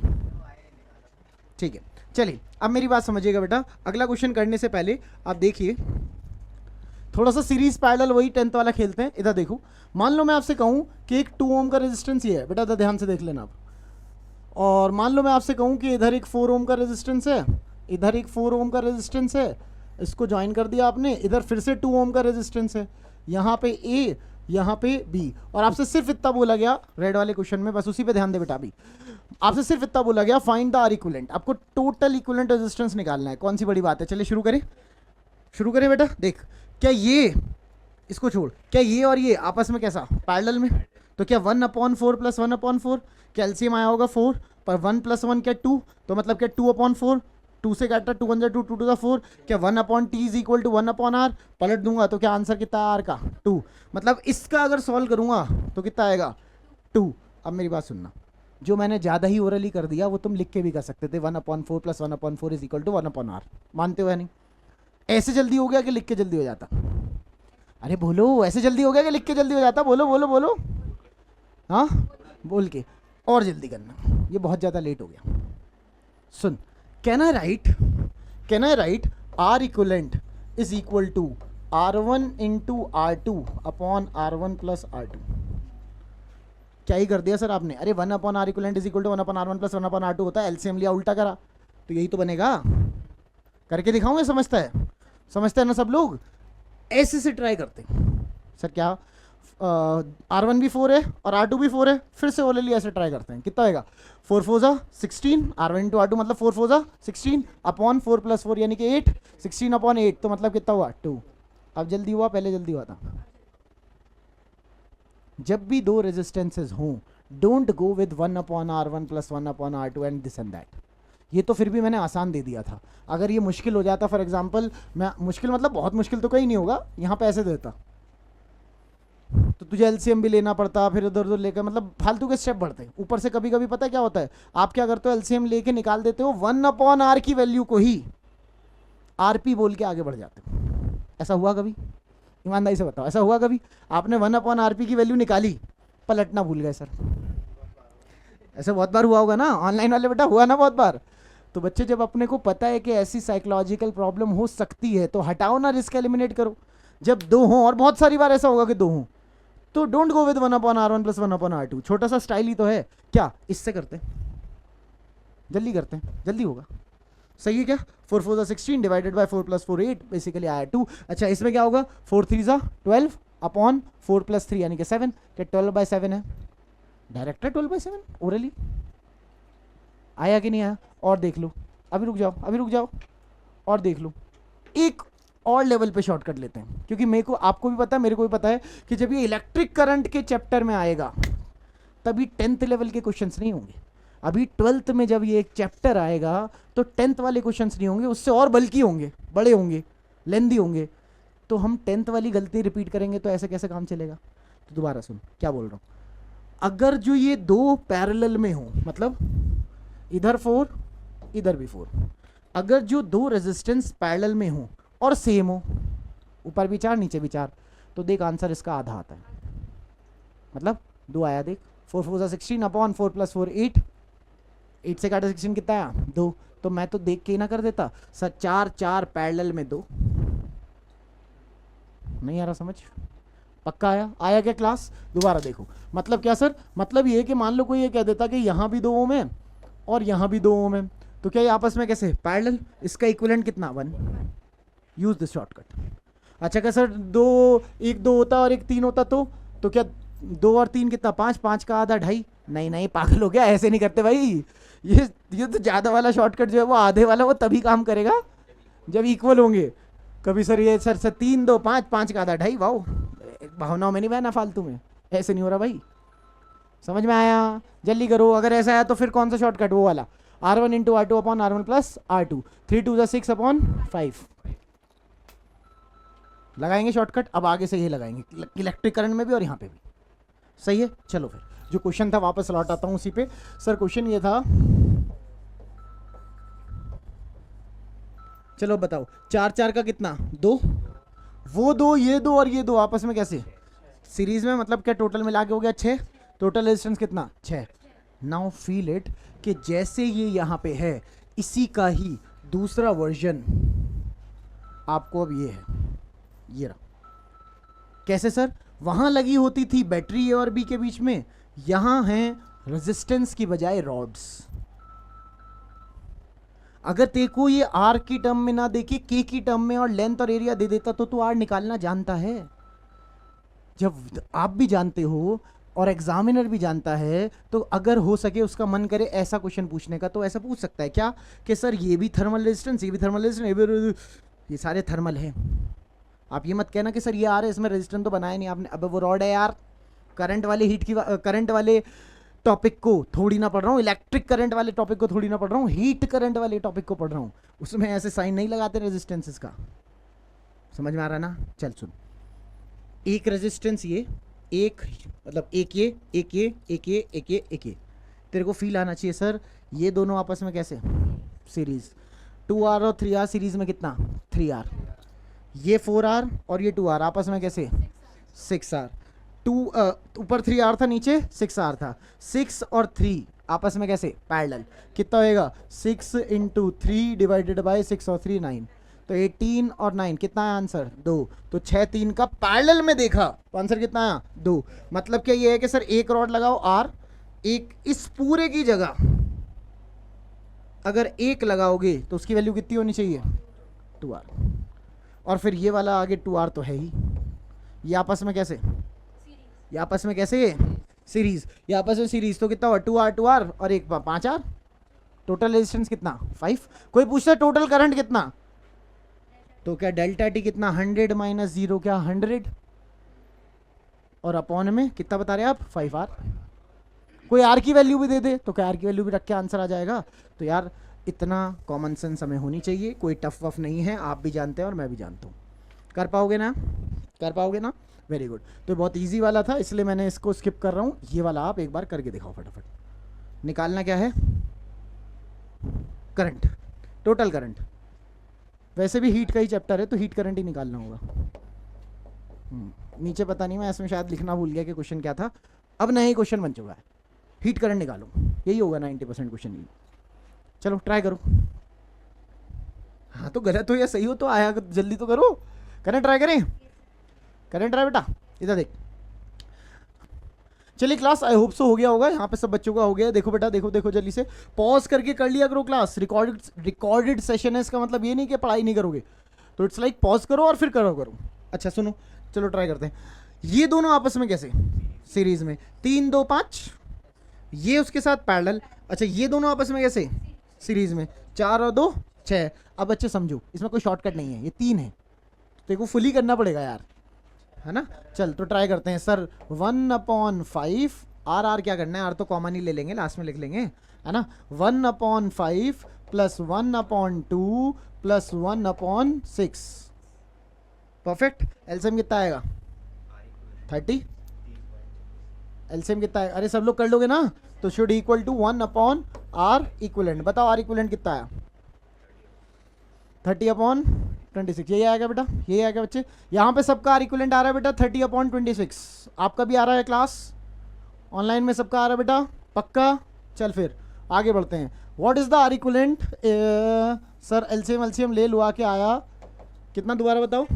ठीक है, चलिए अब मेरी बात समझिएगा बेटा। अगला क्वेश्चन करने से पहले आप देखिए, थोड़ा सा सीरीज पैरेलल वही 10th वाला खेलते हैं। इधर देखो, मान लो मैं आपसे कहूँ कि एक 2 ओम का रेजिस्टेंस ये है बेटा, इधर ध्यान से देख लेना आप। और मान लो मैं आपसे कहूँ कि इधर एक 4 ओम का रेजिस्टेंस है, इधर एक 4 ओम का रेजिस्टेंस है, इसको ज्वाइन कर दिया आपने। इधर फिर से 2 ओम का रेजिस्टेंस है, यहाँ पे A, यहाँ पे B। और आपसे सिर्फ इतना बोला गया रेड वाले क्वेश्चन में, बस उसी पे ध्यान दे बेटा। अभी आपसे सिर्फ इतना बोला गया, फाइंड द R इक्विवेलेंट। आपको टोटल इक्विवेलेंट रेजिस्टेंस निकालना है। कौन सी बड़ी बात है? चलिए शुरू करें बेटा। देख, क्या ये, इसको छोड़, क्या ये और ये आपस में कैसा पैरेलल में? तो क्या 1/4 प्लस 1/4, क्या एलसीएम आया होगा 4, पर 1 प्लस 1 क्या 2, तो मतलब क्या 2/4। 2 से काटा 2 1 2 2 टू 4, क्या 1/t is equal to 1/r। पलट दूंगा तो क्या आंसर कितना आर का? 2। मतलब इसका अगर सॉल्व करूंगा तो कितना आएगा? 2। अब मेरी बात सुनना, जो मैंने ज़्यादा ही ओरली कर दिया वो तुम लिख के भी कर सकते थे। 1/4 plus 1/4 is equal to 1/r। मानते हो या नहीं? ऐसे जल्दी हो गया कि लिख के जल्दी हो जाता? अरे बोलो, ऐसे जल्दी हो गया कि लिख के जल्दी हो जाता? बोलो बोलो बोलो, हाँ बोल के और जल्दी करना, ये बहुत ज़्यादा लेट हो गया। सुन, can I write R equivalent is equal to R1 into R2 upon R1 plus R2। क्या ही कर दिया सर आपने? अरे 1/R equivalent is equal to 1/R1 plus 1/R2 होता है, एलसीएम लिया उल्टा करा, तो यही तो बनेगा। करके दिखाऊंगा, समझते हैं ना सब लोग? ऐसे से ट्राई करते सर। क्या R1 भी 4 है और R2 भी 4 है, फिर से ओले लिया, ऐसे ट्राई करते हैं। कितना आएगा? 4 4 जा 16, R1 इंटू R2 मतलब 4 4 जा 16 अपॉन 4 प्लस 4 यानी कि 8, 16 अपॉन 8 तो मतलब कितना हुआ? 2। अब जल्दी हुआ, पहले जल्दी हुआ था। जब भी दो रेजिस्टेंसेज हों, don't go with 1/R1 plus 1/R2 and this and that. ये तो फिर भी मैंने आसान दे दिया था। अगर ये मुश्किल हो जाता, फॉर एग्जाम्पल, मैं मुश्किल मतलब बहुत मुश्किल तो कहीं नहीं होगा, यहाँ पे ऐसे देता तो तुझे एलसीएम भी लेना पड़ता, फिर इधर उधर लेकर, मतलब फालतू के स्टेप बढ़ते। ऊपर से कभी कभी पता है क्या होता है, आप क्या करते हो? एलसीएम लेके निकाल देते हो, 1/R की वैल्यू को ही RP बोल के आगे बढ़ जाते हो। ऐसा हुआ कभी? ईमानदारी से बताओ, ऐसा हुआ कभी? आपने 1/RP की वैल्यू निकाली, पलटना भूल गए सर। ऐसा बहुत बार हुआ होगा ना ऑनलाइन वाले बेटा, हुआ ना बहुत बार? तो बच्चे, जब अपने को पता है कि ऐसी साइकोलॉजिकल प्रॉब्लम हो सकती है तो हटाओ ना, रिस्क एलिमिनेट करो। जब दो हों, और बहुत सारी बार ऐसा होगा कि दो हों, तो don't go with 1/r1 plus 1/r2, छोटा सा स्टाइल ही तो है। क्या इससे करते हैं, जल्दी करते हैं, जल्दी होगा। सही है क्या? 4 4 16 डिवाइडेड बाय 4 प्लस 4 8, बेसिकली आया 2। अच्छा इसमें क्या होगा, 4 3 12 अपॉन 4 प्लस 3 यानी कि 7, क्या 12/7 है? डायरेक्ट है 12/7 ओरली। आया कि नहीं आया? और देख लो, अभी रुक जाओ, अभी रुक जाओ और देख लो। एक और लेवल पे शॉर्टकट लेते हैं, क्योंकि मेरे को, आपको भी पता है, मेरे को भी पता है कि जब ये इलेक्ट्रिक करंट के चैप्टर में आएगा तभी 10th लेवल के क्वेश्चंस नहीं होंगे। अभी 12th में जब ये एक चैप्टर आएगा तो 10th वाले क्वेश्चंस नहीं होंगे, उससे और बल्कि होंगे, बड़े होंगे, लेंदी होंगे। तो हम 10th वाली गलती रिपीट करेंगे तो ऐसे कैसे काम चलेगा? तो दोबारा सुन क्या बोल रहा हूँ। अगर जो ये दो पैरेलल में हो, मतलब इधर 4 इधर भी 4, अगर जो दो रेजिस्टेंस पैरेलल में हो और सेम हो, ऊपर भी 4 नीचे भी 4, तो देख आंसर इसका आधा आता है। मतलब 2 आया, देख 4 4 16 अपॉन 4 प्लस 4 8, 8 से काटा 16 कितना आया 2। तो मैं तो देख के ही ना कर देता सर, 4 4 पैरेलल में 2। नहीं आ रहा समझ? पक्का आया? आया क्या क्लास? दोबारा देखो, मतलब क्या सर? मतलब ये कि मान लो कोई ये कह देता कि यहाँ भी 2 ओम है और यहाँ भी 2 ओम है, तो क्या ये आपस में कैसे पैरेलल? इसका इक्विवेलेंट कितना 1, यूज दिस शॉर्टकट। अच्छा क्या सर 2 1 2 होता और एक 3 होता तो क्या 2 और 3 कितना 5, 5 का आधा 2.5? नहीं नहीं पागल हो गया, ऐसे नहीं करते भाई। ये तो ज़्यादा वाला शॉर्टकट जो है वो आधे वाला वो तभी काम करेगा जब इक्वल होंगे। कभी सर ये सर 3 2 5, 5 का आधा 2.5, वाओ भावनाओं में नहीं बहना फालतू में, ऐसे नहीं हो रहा भाई। समझ में आया? जल्दी करो। अगर ऐसा है तो फिर कौन सा शॉर्टकट? वो वाला R1 into R2 upon R1 plus R2, 3 2 6 upon 5 लगाएंगे शॉर्टकट। अब आगे से ये लगाएंगे इलेक्ट्रिक करंट में भी और यहाँ पे भी। सही है, चलो फिर जो क्वेश्चन था वापस लौट आता हूँ उसी पे। सर क्वेश्चन ये था, चलो बताओ 4 4 का कितना 2, वो 2 ये 2 और ये 2 आपस में कैसे सीरीज में, मतलब क्या टोटल मिला के हो गया 6, टोटल रेजिस्टेंस कितना 6। नाउ फील इट कि जैसे ये यहाँ पे है इसी का ही दूसरा वर्जन आपको अब ये है, ये रहा। कैसे सर? वहां लगी होती थी बैटरी ए और बी के बीच में, यहां है रेजिस्टेंस की बजाय रॉड्स। अगर तेको ये आर की टर्म में ना देके के की टर्म में और लेंथ और एरिया दे देता तो तू आर निकालना जानता है। जब आप भी जानते हो और एग्जामिनर भी जानता है, तो अगर हो सके उसका मन करे ऐसा क्वेश्चन पूछने का तो ऐसा पूछ सकता है क्या कि सर ये भी थर्मल रेजिस्टेंस, ये भी थर्मल रेजिस्टेंस, ये सारे थर्मल हैं। आप ये मत कहना कि सर ये आ रहा है इसमें रेजिस्टेंस तो बनाया नहीं आपने। अब वो रॉड है यार, करंट वाले हीट की करंट वाले टॉपिक को थोड़ी ना पढ़ रहा हूँ, इलेक्ट्रिक करंट वाले टॉपिक को थोड़ी ना पढ़ रहा हूँ, हीट करंट वाले टॉपिक को पढ़ रहा हूँ। उसमें ऐसे साइन नहीं लगाते रेजिस्टेंसेस का। समझ में आ रहा ना? चल सुन, एक रेजिस्टेंस ये, एक मतलब एक ये एक ये एक ये एक ये एक ये, तेरे को फील आना चाहिए सर ये दोनों आपस में कैसे सीरीज। 2R और 3R सीरीज में कितना 3R, ये 4R और ये 2R आपस में कैसे 6R। ऊपर 3R था नीचे 6R था, 6 और 3 आपस में कैसे पैरेलल। कितना होएगा 6 इंटू 3 डिवाइडेड बाई 6 और 3 9, तो 18 और 9 कितना है आंसर 2। तो 6 3 का पैरेलल में देखा तो आंसर कितना आया 2। मतलब क्या ये है कि सर एक रॉड लगाओ R, एक इस पूरे की जगह अगर एक लगाओगे तो उसकी वैल्यू कितनी होनी चाहिए 2R, और फिर ये वाला आगे 2R तो है ही। ये आपस में कैसे, ये आपस में कैसे सीरीज, ये आपस में सीरीज, तो कितना हुआ 2R 2R और एक 5R। टोटल रेजिस्टेंस कितना 5। कोई पूछता है टोटल करंट कितना, तो क्या डेल्टा टी कितना 100 माइनस 0 क्या 100, और अपॉन में कितना बता रहे हैं आप 5R। कोई आर की वैल्यू भी दे दे तो क्या आर की वैल्यू भी रख के आंसर आ जाएगा। तो यार इतना कॉमन सेंस हमें होनी चाहिए, कोई टफ वफ नहीं है, आप भी जानते हैं और मैं भी जानता हूँ। कर पाओगे ना, कर पाओगे ना, वेरी गुड। तो बहुत इजी वाला था इसलिए मैंने इसको स्किप कर रहा हूँ। ये वाला आप एक बार करके दिखाओ फटाफट। निकालना क्या है करंट, टोटल करंट। वैसे भी हीट का ही चैप्टर है तो हीट करंट ही निकालना होगा। नीचे पता नहीं मैं इसमें शायद लिखना भूल गया कि क्वेश्चन क्या था, अब नया ही क्वेश्चन बन चुका है, हीट करंट निकालो, यही होगा 90% क्वेश्चन ही। चलो ट्राई करो। हाँ तो गलत हो या सही हो तो आया जल्दी तो करो। करें ट्राई, करें करें ट्राई बेटा। इधर देख चलिए क्लास, आई होप सो हो गया होगा, यहाँ पे सब बच्चों का हो गया। देखो बेटा, देखो देखो जल्दी से पॉज करके कर लिया करो क्लास। रिकॉर्डेड सेशन है, इसका मतलब ये नहीं कि पढ़ाई नहीं करोगे, तो इट्स लाइक पॉज करो और फिर करो। अच्छा सुनो, चलो ट्राई करते हैं। ये दोनों आपस में कैसे सीरीज में, 3 2 5, ये उसके साथ पैरेलल। अच्छा ये दोनों आपस में कैसे सीरीज में, 4 और 2 6। अब बच्चे समझो, इसमें कोई शॉर्टकट नहीं है, ये 3 है, तो देखो फुली करना पड़ेगा यार, है ना। चल तो ट्राई करते हैं सर। 1/5 आर क्या करना है, आर तो कॉमन ही ले लेंगे, लास्ट में लिख लेंगे, है ना। 1/5 + 1/2 + 1/6। परफेक्ट। एलसीएम कितना आएगा, 30। एलसीएम कितना आएगा, अरे सब लोग कर लोगे ना, तो should equal to 1/r equivalent. बताओ आर इक्वलेंट कितना आया, 30/26। यही आएगा बेटा, यही आएगा बच्चे। यहाँ पे सबका आर इक्वलेंट आ रहा है बेटा 30/26। आपका भी आ रहा है क्लास, ऑनलाइन में सबका आ रहा है बेटा, पक्का। चल फिर आगे बढ़ते हैं। What is the R equivalent. Sir LCM ले लुआ के आया कितना, दोबारा बताओ,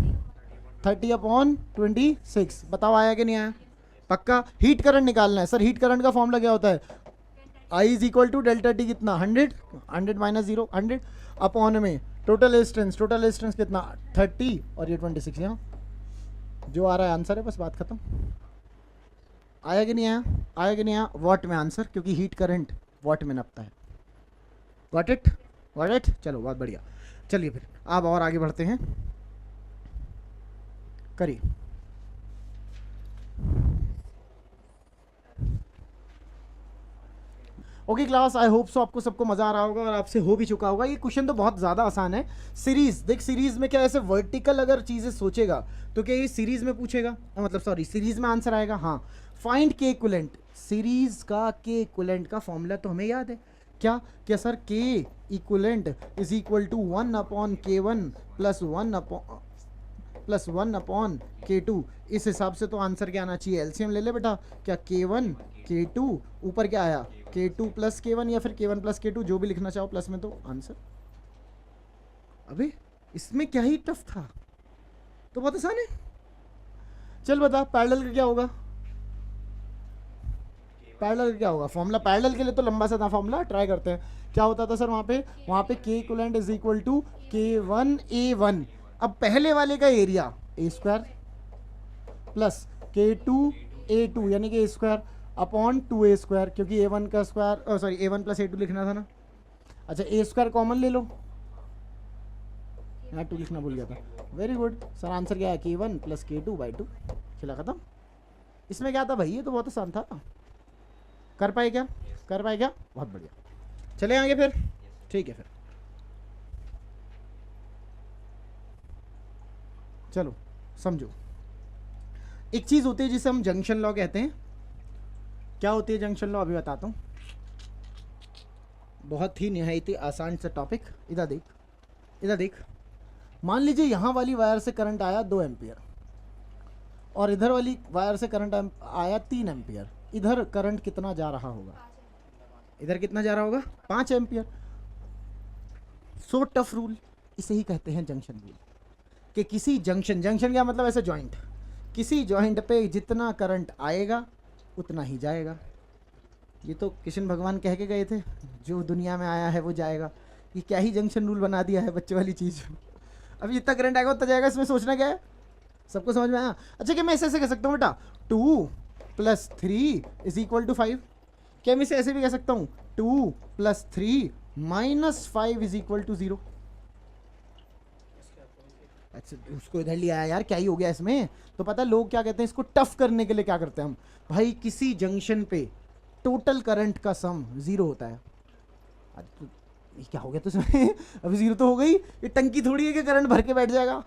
30/26। बताओ आया कि नहीं आया, पक्का। हीट करंट निकालना है सर, हीट करंट का फॉर्मूला क्या होता है, I is equal to delta T कितना, 100 माइनस 0 100 अपॉन में टोटल रेजिस्टेंस कितना 30 और ये 26। यहाँ जो आ रहा है आंसर है, बस बात खत्म। आया कि नहीं आया, आया कि नहीं आया, वॉट में आंसर, क्योंकि हीट करंट वॉट में नपता है। Got it, got it. चलो बहुत बढ़िया। चलिए फिर अब और आगे बढ़ते हैं, करिए। Okay class, I hope so आपको सबको मजा आ रहा होगा और आपसे हो भी चुका होगा। ये क्वेश्चन तो बहुत ज़्यादा आसान है। सीरीज देख, सीरीज में क्या ऐसे वर्टिकल अगर चीज़ें सोचेगा तो क्या ये सीरीज में पूछेगा, मतलब सॉरी सीरीज में आंसर आएगा। हाँ, फाइंड के इक्विवेलेंट, सीरीज का के इक्विवेलेंट का फॉर्मूला तो हमें याद है। क्या सर, के equivalent is equal to 1/k1 + 1/k2। इस हिसाब से तो आंसर क्या आना चाहिए, एलसीएम ले ले बेटा। क्या k1 k2, ऊपर क्या आया k2 + k1 या फिर k1 + k2, जो भी लिखना चाहो प्लस में, तो आंसर। अबे इसमें क्या ही टफ था, तो बहुत आसान है। चल बता पैरेलल का क्या होगा, पैरेलल का क्या होगा फॉर्मूला। पैरेलल के लिए तो लंबा सा था फॉर्मूला, ट्राई करते हैं क्या होता था सर वहाँ पे के equivalent is equal to k1a1। अब पहले वाले का एरिया a² प्लस k2a2 यानी कि a² अपॉन 2a², क्योंकि a1 का स्क्वायर, सॉरी a1 + a2 लिखना था ना। अच्छा a² कॉमन ले लो, यहाँ 2 लिखना भूल गया था। वेरी गुड सर, आंसर क्या है k1 + k2/2। चला खत्म। इसमें क्या था भाई, ये तो बहुत आसान था। कर पाए क्या, कर पाए क्या, बहुत बढ़िया। चले आगे फिर, ठीक है फिर चलो समझो। एक चीज़ होती है जिसे हम जंक्शन लॉ कहते हैं। क्या होती है जंक्शन लॉ, अभी बताता हूँ। बहुत ही निहायत ही आसान सा टॉपिक। इधर देख, इधर देख। मान लीजिए यहाँ वाली वायर से करंट आया 2 एम्पियर और इधर वाली वायर से करंट आया 3 एम्पियर। इधर करंट कितना जा रहा होगा, इधर कितना जा रहा होगा, 5 एम्पियर। सो टफ रूल, इसे ही कहते हैं जंक्शन रूल। कि किसी जंक्शन, जंक्शन क्या मतलब, ऐसे जॉइंट, किसी जॉइंट पे जितना करंट आएगा उतना ही जाएगा। ये तो कृष्ण भगवान कह के गए थे, जो दुनिया में आया है वो जाएगा। ये क्या ही जंक्शन रूल बना दिया है बच्चे वाली चीज़। अब जितना करंट आएगा उतना जाएगा, इसमें सोचना क्या है, सबको समझ में आया। अच्छा क्या मैं ऐसे कह सकता हूँ बेटा 2 + 3 = 5। क्या मैं इसे ऐसे भी कह सकता हूँ 2 + 3 - 5 = 0। अच्छा उसको इधर लिया है यार, क्या ही हो गया इसमें। तो पता है लोग क्या कहते हैं, इसको टफ करने के लिए क्या करते हैं हम, भाई किसी जंक्शन पे टोटल करंट का सम 0 होता है। तो ये क्या हो गया, तो इसमें अभी 0 तो हो गई। ये टंकी थोड़ी है कि करंट भर के बैठ जाएगा,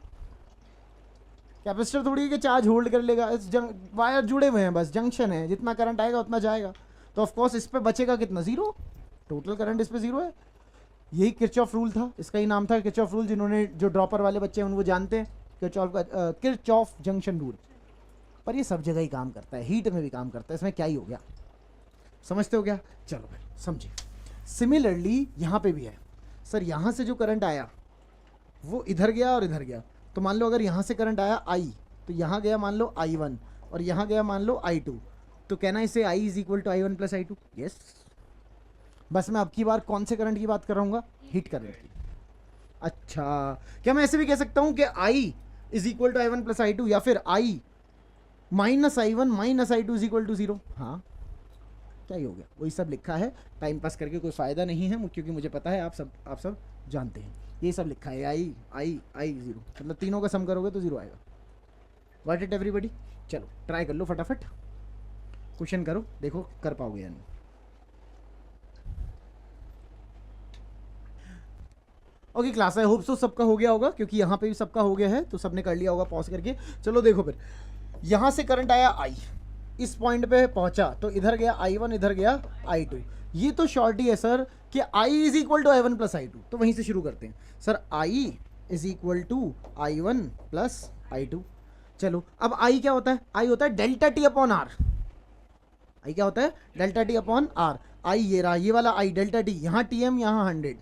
कैपेसिटर थोड़ी है कि चार्ज होल्ड कर लेगा। इस वायर जुड़े हुए हैं, बस जंक्शन है, जितना करंट आएगा उतना जाएगा। तो ऑफकोर्स इस पर बचेगा कितना, 0। टोटल करंट इस पर 0 है। यही किरचॉफ रूल था, इसका ही नाम था किरचॉफ रूल। जिन्होंने, जो ड्रॉपर वाले बच्चे हैं वो जानते हैं किरचॉफ जंक्शन रूल। पर ये सब जगह ही काम करता है, हीट में भी काम करता है। इसमें क्या ही हो गया, समझते हो क्या। चलो भाई समझिए। सिमिलरली यहाँ पे भी है सर, यहाँ से जो करंट आया वो इधर गया और इधर गया। तो मान लो अगर यहाँ से करंट आया I, तो यहाँ गया मान लो I1 और यहाँ गया मान लो I2। तो कहना इसे I is equal to I1 plus I2। Yes, बस मैं अब की बार कौन से करंट की बात कर रहा हूँ? हीट करंट की। अच्छा, क्या मैं ऐसे भी कह सकता हूँ कि I is equal to I1 plus I2, या फिर I minus I1 minus I2 is equal to 0? हाँ, क्या ही हो गया, वही सब लिखा है। टाइम पास करके कोई फ़ायदा नहीं है, क्योंकि मुझे पता है आप सब जानते हैं। ये सब लिखा है, आई 0, मतलब तीनों का सम करोगे तो 0 आएगा। What it everybody? चलो ट्राई कर लो फटाफट, क्वेश्चन करो, देखो कर पाओगे या नहीं। Okay class, I hope so सबका हो गया होगा, क्योंकि यहाँ पे भी सबका हो गया है, तो सबने कर लिया होगा पॉज करके। चलो देखो फिर, यहाँ से करंट आया I, इस पॉइंट पे पहुंचा तो इधर गया I1, इधर गया I2। ये तो शॉर्ट ही है सर कि I is equal to I1 plus I2, तो वहीं से शुरू करते हैं sir. I is equal to I1 plus I2। चलो अब I क्या होता है? I होता है delta T upon R. I क्या होता है? Delta T upon R. I ये रहा, ये वाला I डेल्टा टी, यहाँ TM यहाँ 100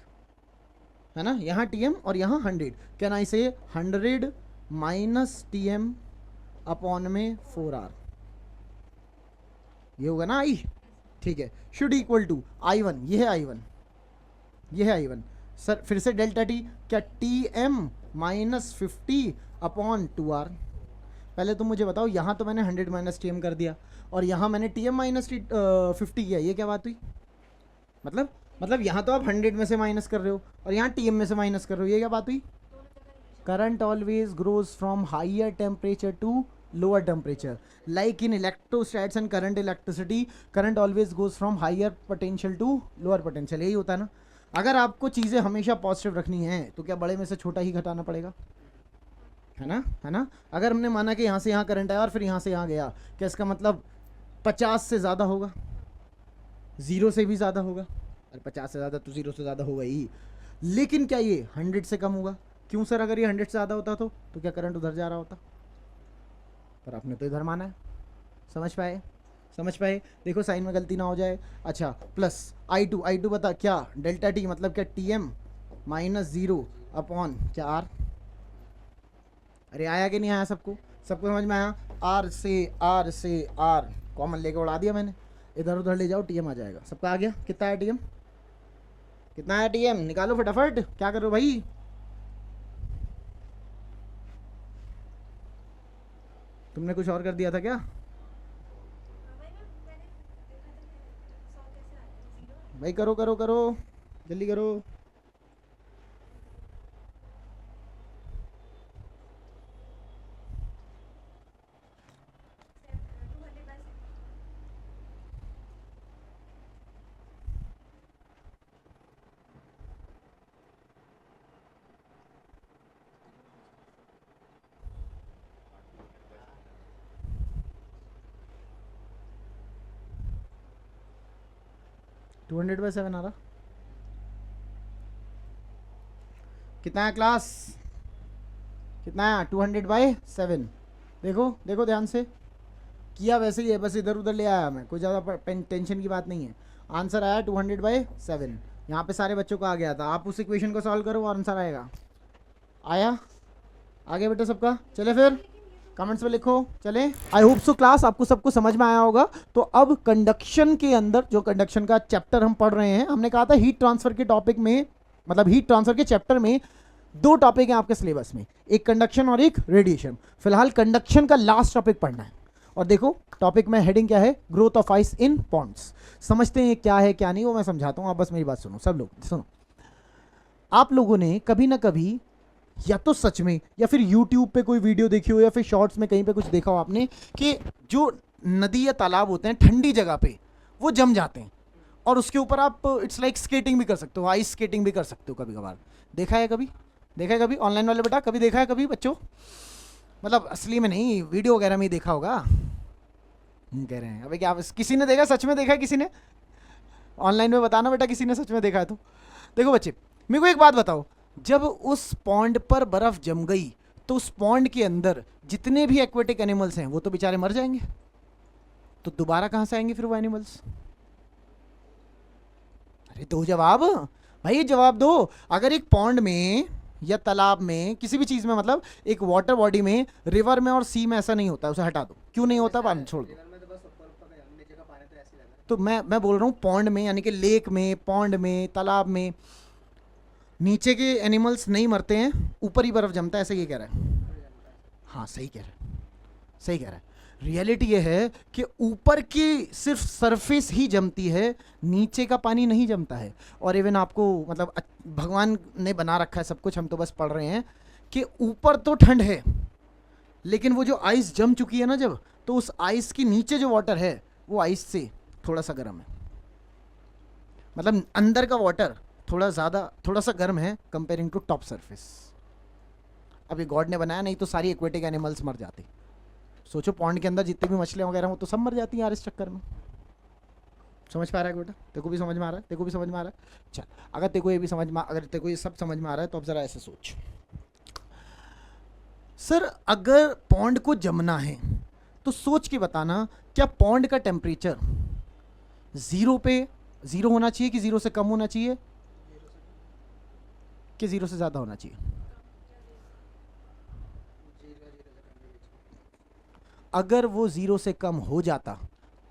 है ना, यहाँ TM और यहाँ 100। कैन आई से 100 माइनस TM अपॉन में 4R, ये होगा ना I, ठीक है। शुड इक्वल टू I1, ये है I1, ये है I1 सर। फिर से डेल्टा टी, क्या TM माइनस 50 अपॉन 2R। पहले तुम मुझे बताओ, यहाँ तो मैंने 100 माइनस TM कर दिया और यहाँ मैंने TM माइनस 50 किया, ये क्या बात हुई? मतलब यहाँ तो आप 100 में से माइनस कर रहे हो और यहाँ TM में से माइनस कर रहे हो, ये क्या बात हुई? Current always grows from higher temperature to lower temperature, like in electrostats and current electricity, current always goes from higher potential to lower potential। यही होता है ना। अगर आपको चीज़ें हमेशा पॉजिटिव रखनी है तो क्या बड़े में से छोटा ही घटाना पड़ेगा, है ना। अगर हमने माना कि यहाँ से यहाँ करंट आया और फिर यहाँ से यहाँ गया, क्या इसका मतलब 50 से ज़्यादा होगा? 0 से भी ज़्यादा होगा? अरे 50 से ज़्यादा तो 0 से ज़्यादा होगा ही, लेकिन क्या ये 100 से कम होगा? क्यों सर? अगर ये 100 से ज़्यादा होता तो क्या करंट उधर जा रहा होता? पर आपने तो इधर माना है। समझ पाए? देखो साइन में गलती ना हो जाए। अच्छा, प्लस I2 बता क्या? डेल्टा टी मतलब क्या? TM माइनस 0 अपॉन क्या R। अरे आया कि नहीं आया? सबको समझ में आया? R से R कॉमन लेके उड़ा दिया मैंने, इधर उधर ले जाओ, TM आ जाएगा। सबका आ गया? कितना आया TM? कितना आया TM? निकालो फटाफट। क्या करो भाई? तुमने कुछ और कर दिया था क्या भाई? करो जल्दी करो। टू 100/7 आ रहा। कितना है क्लास? कितना है? 200/7। देखो ध्यान से। किया वैसे ही है, बस इधर उधर ले आया मैं, कोई ज़्यादा टेंशन की बात नहीं है। आंसर आया 200/7। यहाँ पे सारे बच्चों को आ गया था। आप उस इक्वेशन को सॉल्व करो और आंसर आएगा। आया? आगे बेटा सबका? चले फिर कमेंट्स में लिखो। चले, आई होप सो क्लास आपको सबको समझ में आया होगा। तो अब कंडक्शन के अंदर, जो कंडक्शन का चैप्टर हम पढ़ रहे हैं, हमने कहा था हीट ट्रांसफर के टॉपिक में, मतलब हीट ट्रांसफर के चैप्टर में 2 टॉपिक हैं आपके सिलेबस में, एक कंडक्शन और एक रेडिएशन। फिलहाल कंडक्शन का लास्ट टॉपिक पढ़ना है। और देखो टॉपिक में हेडिंग क्या है? Growth of ice in ponds. समझते हैं क्या है क्या नहीं, वो मैं समझाता हूँ, आप बस मेरी बात सुनो। सब लोग सुनो, आप लोगों ने कभी ना कभी या तो सच में या फिर YouTube पे कोई वीडियो देखी हो या फिर शॉर्ट्स में कहीं पे कुछ देखा हो आपने कि जो नदी या तालाब होते हैं ठंडी जगह पे वो जम जाते हैं और उसके ऊपर आप इट्स लाइक स्केटिंग भी कर सकते हो, आइस स्केटिंग भी कर सकते हो। कभी कभार देखा है? कभी ऑनलाइन वाले बेटा कभी देखा है कभी बच्चों? मतलब असली में नहीं, वीडियो वगैरह में ही देखा होगा। कह रहे हैं अबे क्या किसी ने देखा? सच में देखा है किसी ने? ऑनलाइन में बताना बेटा किसी ने सच में देखा है तो। देखो बच्चे, मेरे को एक बात बताओ, जब उस पॉन्ड पर बर्फ जम गई तो उस पॉन्ड के अंदर जितने भी एक्वेटिक एनिमल्स हैं वो तो बेचारे मर जाएंगे, तो दोबारा कहां से आएंगे फिर वो एनिमल्स? अरे दो जवाब भाई, जवाब दो। अगर एक पॉन्ड में या तालाब में, किसी भी चीज में, मतलब एक वाटर बॉडी में, रिवर में और सी में ऐसा नहीं होता, उसे हटा दो। क्यों नहीं होता? पानी छोड़ दो। तो मैं बोल रहा हूँ पॉन्ड में, यानी कि लेक में, पॉन्ड में, तालाब में नीचे के एनिमल्स नहीं मरते हैं, ऊपर ही बर्फ जमता है, ऐसा ये कह रहा है। हाँ सही कह रहा है, सही कह रहा है। रियलिटी ये है कि ऊपर की सिर्फ सरफेस ही जमती है, नीचे का पानी नहीं जमता है। और इवन आपको मतलब भगवान ने बना रखा है सब कुछ, हम तो बस पढ़ रहे हैं कि ऊपर तो ठंड है, लेकिन वो जो आइस जम चुकी है ना जब, तो उस आइस के नीचे जो वाटर है वो आइस से थोड़ा सा गर्म है। मतलब अंदर का वाटर थोड़ा सा गर्म है कंपेयरिंग टू टॉप सरफेस। अब ये गॉड ने बनाया, नहीं तो सारी एक्वेटिक एनिमल्स मर जाते। सोचो पॉन्ड के अंदर जितनी भी मछलियां वगैरह हो तो सब मर जाती हैं यार इस चक्कर में। समझ पा रहा है बेटा? तेरे को भी समझ में आ रहा है? तेरे को भी समझ में आ रहा है? चल, अगर तेरे को ये भी समझ में, अगर तेरे को ये सब समझ में आ रहा है तो अब जरा ऐसे सोच, सर अगर पॉन्ड को जमना है तो सोच के बताना, क्या पॉन्ड का टेम्परेचर जीरो होना चाहिए कि जीरो से कम होना चाहिए कि जीरो से ज्यादा होना चाहिए? अगर वो जीरो से कम हो जाता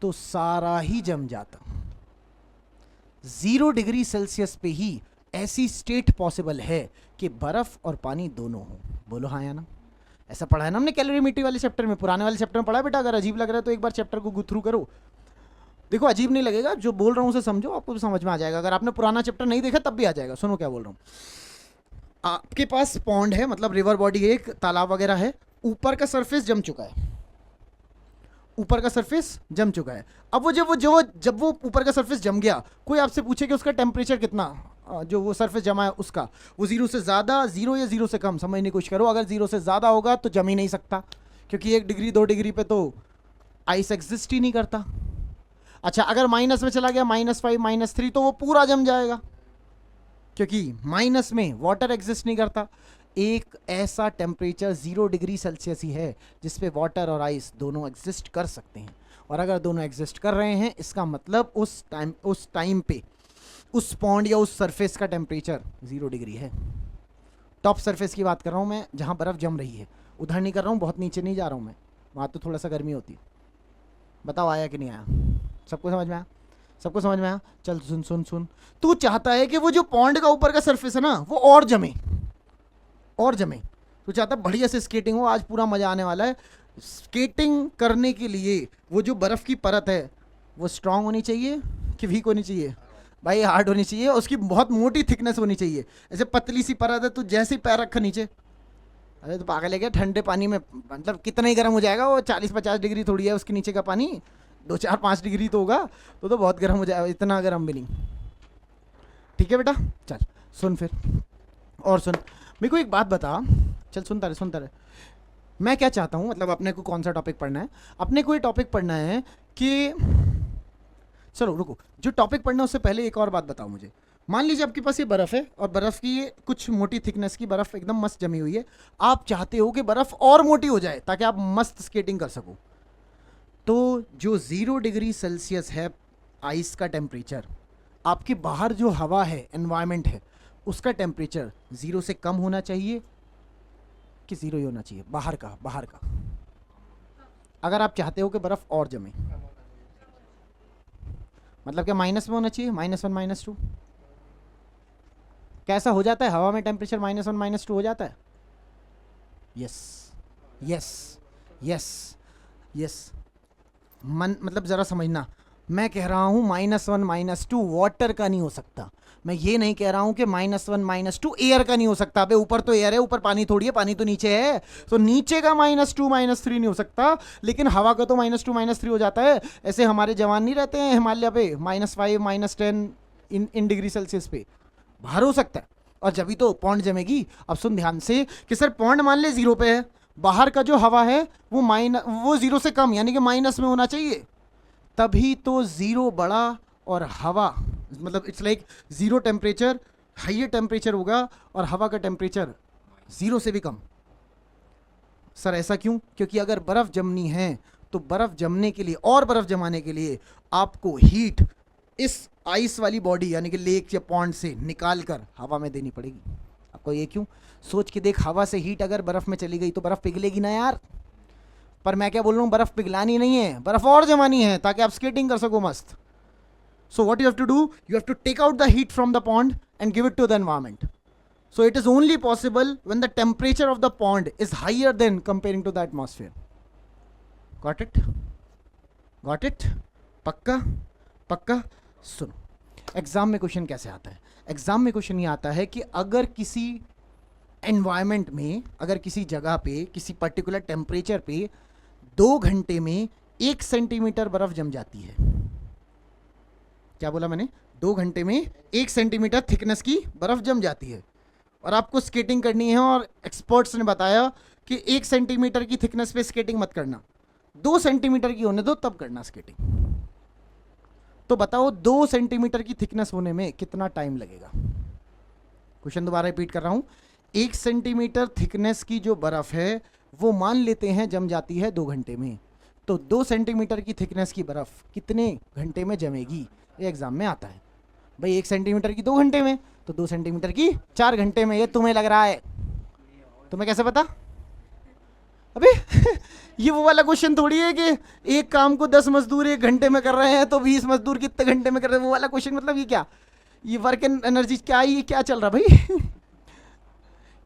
तो सारा ही जम जाता। 0 डिग्री सेल्सियस पे ही ऐसी स्टेट पॉसिबल है कि बर्फ और पानी दोनों हो। बोलो हाँ या ना? ऐसा पढ़ा है ना हमने कैलोरीमेट्री वाले चैप्टर में, पुराने वाले चैप्टर में पढ़ा है बेटा। अगर अजीब लग रहा है तो एक बार चैप्टर को गो थ्रू करो, देखो अजीब नहीं लगेगा, जो बोल रहा हूं उसे समझो, आपको भी समझ में आ जाएगा। अगर आपने पुराना चैप्टर नहीं देखा तब भी आ जाएगा। सुनो क्या बोल रहा हूं। आपके पास पॉन्ड है, मतलब रिवर बॉडी है, एक तालाब वगैरह है, ऊपर का सरफेस जम चुका है, ऊपर का सरफेस जम चुका है। अब वो जब वो ऊपर का सरफेस जम गया, कोई आपसे पूछे कि उसका टेम्परेचर कितना, जो वो सरफेस जमा है उसका, वो जीरो से ज़्यादा, जीरो या जीरो से कम, समझने की कोशिश करो। अगर जीरो से ज़्यादा होगा तो जम ही नहीं सकता, क्योंकि 1 डिग्री 2 डिग्री पे तो आइस एग्जिस्ट ही नहीं करता। अच्छा, अगर माइनस में चला गया, -5 -3, तो वो पूरा जम जाएगा, क्योंकि माइनस में वाटर एग्जिस्ट नहीं करता। एक ऐसा टेम्परेचर 0 डिग्री सेल्सियस ही है जिसपे वाटर और आइस दोनों एग्जिस्ट कर सकते हैं। और अगर दोनों एग्जिस्ट कर रहे हैं, इसका मतलब उस टाइम पे उस पॉन्ड या उस सरफेस का टेम्परेचर 0 डिग्री है। टॉप सरफेस की बात कर रहा हूँ मैं, जहाँ बर्फ़ जम रही है, उधर नहीं कर रहा हूँ, बहुत नीचे नहीं जा रहा हूँ मैं, वहाँ तो थोड़ा सा गर्मी होती है। बताओ आया कि नहीं आया? सबको समझ में आया? सबको समझ में आया? चल सुन सुन सुन, तू चाहता है कि वो जो पॉन्ड का ऊपर का सरफेस है ना, वो और जमे, और जमे। तू चाहता बढ़िया से स्केटिंग हो, आज पूरा मज़ा आने वाला है। स्केटिंग करने के लिए वो जो बर्फ़ की परत है वो स्ट्रांग होनी चाहिए कि वीक होनी चाहिए? भाई हार्ड होनी चाहिए, उसकी बहुत मोटी थिकनेस होनी चाहिए। ऐसे पतली सी परत है, तू जैसे ही पैर रखा नीचे, अरे तो पागल है क्या? ठंडे पानी में मतलब कितना ही गर्म हो जाएगा वो, 40-50 डिग्री थोड़ी है उसके नीचे का पानी, 2-4-5 डिग्री तो होगा, तो बहुत गर्म हो जाएगा, इतना गर्म भी नहीं। ठीक है बेटा, चल सुन फिर, और सुन, मेरे को एक बात बता, चल सुनता रहे। मैं क्या चाहता हूँ, मतलब अपने को कौन सा टॉपिक पढ़ना है? अपने को ये टॉपिक पढ़ना है कि, चलो रुको, जो टॉपिक पढ़ना है उससे पहले एक और बात बताओ मुझे। मान लीजिए आपके पास ये बर्फ़ है, और बर्फ़ की ये कुछ मोटी थिकनेस की बर्फ़ एकदम मस्त जमी हुई है। आप चाहते हो कि बर्फ़ और मोटी हो जाए ताकि आप मस्त स्केटिंग कर सको। तो जो 0 डिग्री सेल्सियस है आइस का टेम्परेचर, आपके बाहर जो हवा है, एनवायरनमेंट है, उसका टेम्परेचर 0 से कम होना चाहिए कि 0 ही होना चाहिए? बाहर का अगर आप चाहते हो कि बर्फ़ और जमे, मतलब क्या माइनस में होना चाहिए? -1 -2 कैसा हो जाता है हवा में टेम्परेचर? -1 -2 हो जाता है। यस यस यस यस, मतलब ज़रा समझना, मैं कह रहा हूँ -1 -2 वाटर का नहीं हो सकता। मैं ये नहीं कह रहा हूँ कि -1 -2 एयर का नहीं हो सकता। अबे ऊपर तो एयर है, ऊपर पानी थोड़ी है, पानी तो नीचे है, तो नीचे का -2 -3 नहीं हो सकता, लेकिन हवा का तो -2 -3 हो जाता है। ऐसे हमारे जवान नहीं रहते हैं हिमालय पे -5 -10 इन डिग्री सेल्सियस पे, बाहर हो सकता है, और जब भी तो पॉन्ड जमेगी। अब सुन ध्यान से कि सर पॉन्ड मान ले 0 पे है, बाहर का जो हवा है वो 0 से कम, यानी कि माइनस में होना चाहिए, तभी तो 0 बड़ा और हवा, मतलब it's like 0 temperature higher temperature होगा और हवा का टेम्परेचर 0 से भी कम। सर ऐसा क्यों? क्योंकि अगर बर्फ़ जमनी है तो बर्फ़ जमने के लिए और बर्फ़ जमाने के लिए आपको हीट इस आइस वाली बॉडी यानी कि लेक या पॉन्ड से निकाल कर हवा में देनी पड़ेगी। आपको ये क्यों? सोच के देख, हवा से हीट अगर बर्फ़ में चली गई तो बर्फ़ पिघलेगी ना यार। पर मैं क्या बोल रहा हूँ, बर्फ़ पिघलानी नहीं है, बर्फ़ और जमानी है ताकि आप स्केटिंग कर सको मस्त। So what you have to do, you have to take out the heat from the pond and give it to the environment. So it is only possible when the temperature of the pond is higher than comparing to the atmosphere. Got it? Got it? पक्का? पक्का? सुनो, exam में question कैसे आता है? Exam में question ये आता है कि अगर किसी एनवायरनमेंट में, अगर किसी जगह पे, किसी पर्टिकुलर टेम्परेचर पे 2 घंटे में 1 सेंटीमीटर बर्फ जम जाती है। क्या बोला मैंने? 2 घंटे में 1 सेंटीमीटर थिकनेस की बर्फ जम जाती है और आपको स्केटिंग करनी है, और एक्सपर्ट्स ने बताया कि 1 सेंटीमीटर की थिकनेस पे स्केटिंग मत करना, 2 सेंटीमीटर की होने दो तब करना स्केटिंग। तो बताओ 2 सेंटीमीटर की थिकनेस होने में कितना टाइम लगेगा? क्वेश्चन दोबारा रिपीट कर रहा हूं। 1 सेंटीमीटर थिकनेस की जो बर्फ है वो मान लेते हैं जम जाती है 2 घंटे में, तो 2 सेंटीमीटर की थिकनेस की बर्फ कितने घंटे में जमेगी? ये एग्जाम में आता है भाई। 1 सेंटीमीटर की 2 घंटे में, तो 2 सेंटीमीटर की 4 घंटे में। ये तुम्हें लग रहा है, तुम्हें कैसे पता? अबे ये वो वाला क्वेश्चन थोड़ी है कि एक काम को 10 मजदूर 1 घंटे में कर रहे हैं तो 20 मजदूर कितने घंटे में कर रहे हैं। वो वाला क्वेश्चन मतलब ये क्या, ये वर्क एंड एनर्जी क्या, ये क्या चल रहा भाई?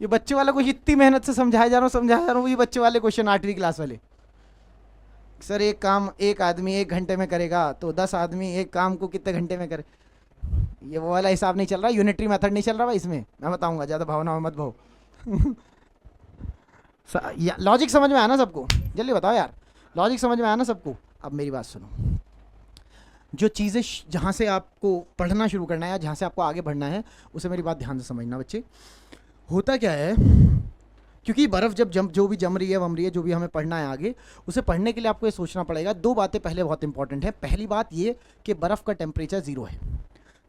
ये बच्चे वाला कुछ इतनी मेहनत से समझाया जा रहा हूँ, ये बच्चे वाले क्वेश्चन 8वीं क्लास वाले। सर एक काम एक आदमी 1 घंटे में करेगा तो 10 आदमी एक काम को कितने घंटे में करे? ये वो वाला हिसाब नहीं चल रहा, यूनिटरी मेथड नहीं चल रहा भाई इसमें। मैं बताऊंगा, ज़्यादा भावना में मत भाओ। लॉजिक समझ में आया ना सबको? जल्दी बताओ यार, लॉजिक समझ में आया ना सबको? अब मेरी बात सुनो, जो चीज़ें जहाँ से आपको पढ़ना शुरू करना है या जहाँ से आपको आगे बढ़ना है, उसे मेरी बात ध्यान से समझना बच्चे। होता क्या है, क्योंकि बर्फ़ जब जो भी जम रही है, वम रही है, जो भी हमें पढ़ना है आगे, उसे पढ़ने के लिए आपको ये सोचना पड़ेगा। 2 बातें पहले बहुत इंपॉर्टेंट है। पहली बात ये कि बर्फ़ का टेम्परेचर 0 है।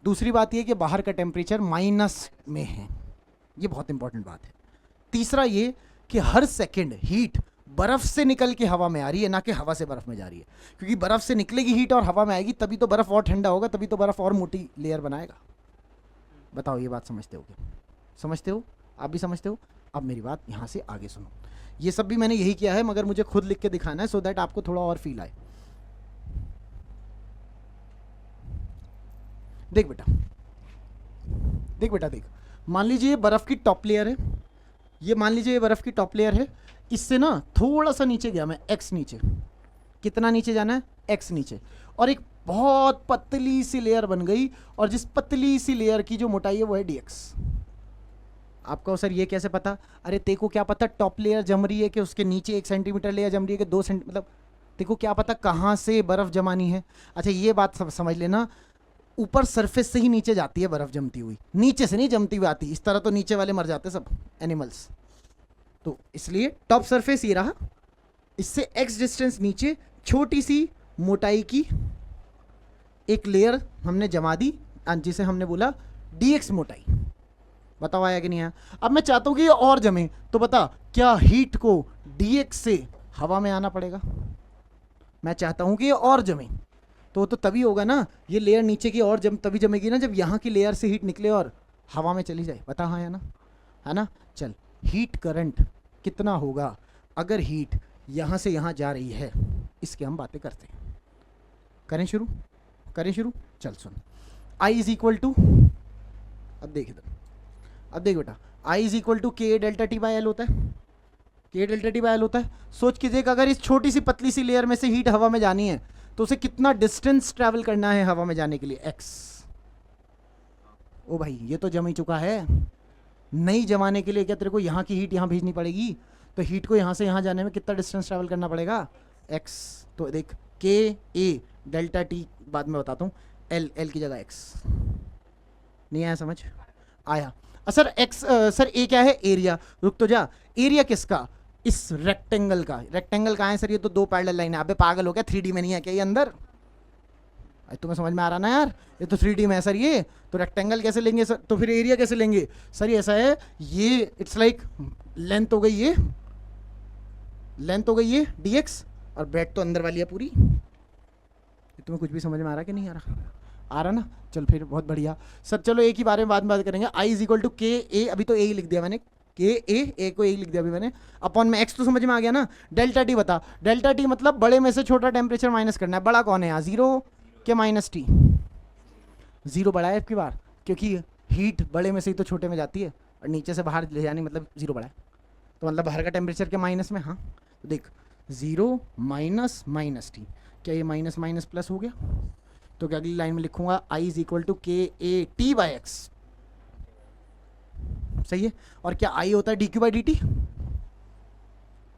दूसरी बात ये कि बाहर का टेम्परेचर माइनस में है। ये बहुत इंपॉर्टेंट बात है। तीसरा ये कि हर सेकंड हीट बर्फ़ से निकल के हवा में आ रही है, ना कि हवा से बर्फ़ में जा रही है। क्योंकि बर्फ़ से निकलेगी हीट और हवा में आएगी, तभी तो बर्फ़ और ठंडा होगा, तभी तो बर्फ़ और मोटी लेयर बनाएगा। बताओ ये बात समझते हो क्या? समझते हो? आप भी समझते हो? अब मेरी बात यहाँ से आगे सुनो। ये सब भी मैंने यही किया है, मगर मुझे खुद लिख के दिखाना है सो दैट आपको थोड़ा और फील आए। देख बेटा, देख बेटा, देख। मान लीजिए ये बर्फ़ की टॉप लेयर है, ये मान लीजिए ये बर्फ़ की टॉप लेयर है। इससे ना थोड़ा सा नीचे गया मैं, x नीचे। कितना नीचे जाना है? x नीचे। और एक बहुत पतली सी लेयर बन गई, और जिस पतली सी लेयर की जो मोटाई है वो है dx। आपको सर ये कैसे पता? अरे तेको क्या पता टॉप लेयर जम रही है कि उसके नीचे 1 सेंटीमीटर लेयर जम रही है कि 2 सेंटी, मतलब तेको क्या पता कहाँ से बर्फ़ जमानी है? अच्छा ये बात समझ लेना, ऊपर सरफेस से ही नीचे जाती है बर्फ़ जमती हुई, नीचे से नहीं जमती हुई आती। इस तरह तो नीचे वाले मर जाते सब एनिमल्स। तो इसलिए टॉप सरफेस ये रहा, इससे x डिस्टेंस नीचे छोटी सी मोटाई की एक लेयर हमने जमा दी, जिसे हमने बोला dx मोटाई। बताओ आया कि नहीं आया? अब मैं चाहता हूं कि ये और जमे, तो बता क्या हीट को dx से हवा में आना पड़ेगा? मैं चाहता हूं कि ये और जमे, तो तभी होगा ना, ये लेयर नीचे की और तभी जमेगी ना जब यहाँ की लेयर से हीट निकले और हवा में चली जाए। बता हाँ या ना? है ना? चल, हीट करंट कितना होगा अगर हीट यहाँ से यहाँ जा रही है, इसकी हम बातें करते हैं। करें शुरू? करें शुरू? चल सुन, I इज इक्वल टू, अब देख इधर, अब देख बेटा, I इज इक्वल टू के डेल्टा टी बाई एल होता है। के डेल्टा टी बाई एल होता है। सोच के देख, अगर इस छोटी सी पतली सी लेयर में से हीट हवा में जानी है तो उसे कितना डिस्टेंस ट्रैवल करना है हवा में जाने के लिए? x। ओ भाई ये तो जम ही चुका है, नहीं जमाने के लिए क्या तेरे को यहाँ की हीट यहाँ भेजनी पड़ेगी? तो हीट को यहाँ से यहाँ जाने में कितना डिस्टेंस ट्रैवल करना पड़ेगा? x। तो देख के ए डेल्टा टी बाद में बताता हूँ, एल, एल की जगह x। नहीं आया समझ? आया। सर x, सर ए क्या है? एरिया। रुक तो जा, एरिया किसका? इस रेक्टेंगल का। रेक्टेंगल कहाँ है सर? ये तो 2 पैरेलल लाइन है। अबे पागल हो गया, 3D में नहीं है क्या ये अंदर? तुम्हें समझ में आ रहा ना यार? ये तो 3D में है सर ये, तो रेक्टेंगल कैसे लेंगे सर? तो फिर एरिया कैसे लेंगे सर? ये ऐसा है, ये इट्स लाइक लेंथ हो गई, ये लेंथ हो गई ये dx, और ब्रेड तो अंदर वाली है पूरी। तुम्हें कुछ भी समझ में आ रहा कि नहीं आ रहा? आ रहा ना? चल फिर बहुत बढ़िया सर। चलो एक ही बारे में बाद में बात करेंगे। I इज इक्वल टू के ए, अभी तो ए ही लिख दिया मैंने, के ए को ए लिख दिया अभी मैंने, अपॉन में x। तो समझ में आ गया ना? डेल्टा टी बता, डेल्टा टी मतलब बड़े में से छोटा टेम्परेचर माइनस करना है। बड़ा कौन है यहाँ? 0 के -T? ज़ीरो बड़ा है आपकी बार, क्योंकि हीट बड़े में से ही तो छोटे में जाती है, और नीचे से बाहर ले जानी मतलब ज़ीरो बड़ा है, तो मतलब बाहर का टेम्परेचर के माइनस में। हाँ तो देख, ज़ीरो माइनस माइनस टी, क्या ये माइनस माइनस प्लस हो गया? तो क्या अगली लाइन में लिखूंगा आई इज इक्वल टू के ए टी बाई एक्स, सही है। और क्या आई होता है d q by d t,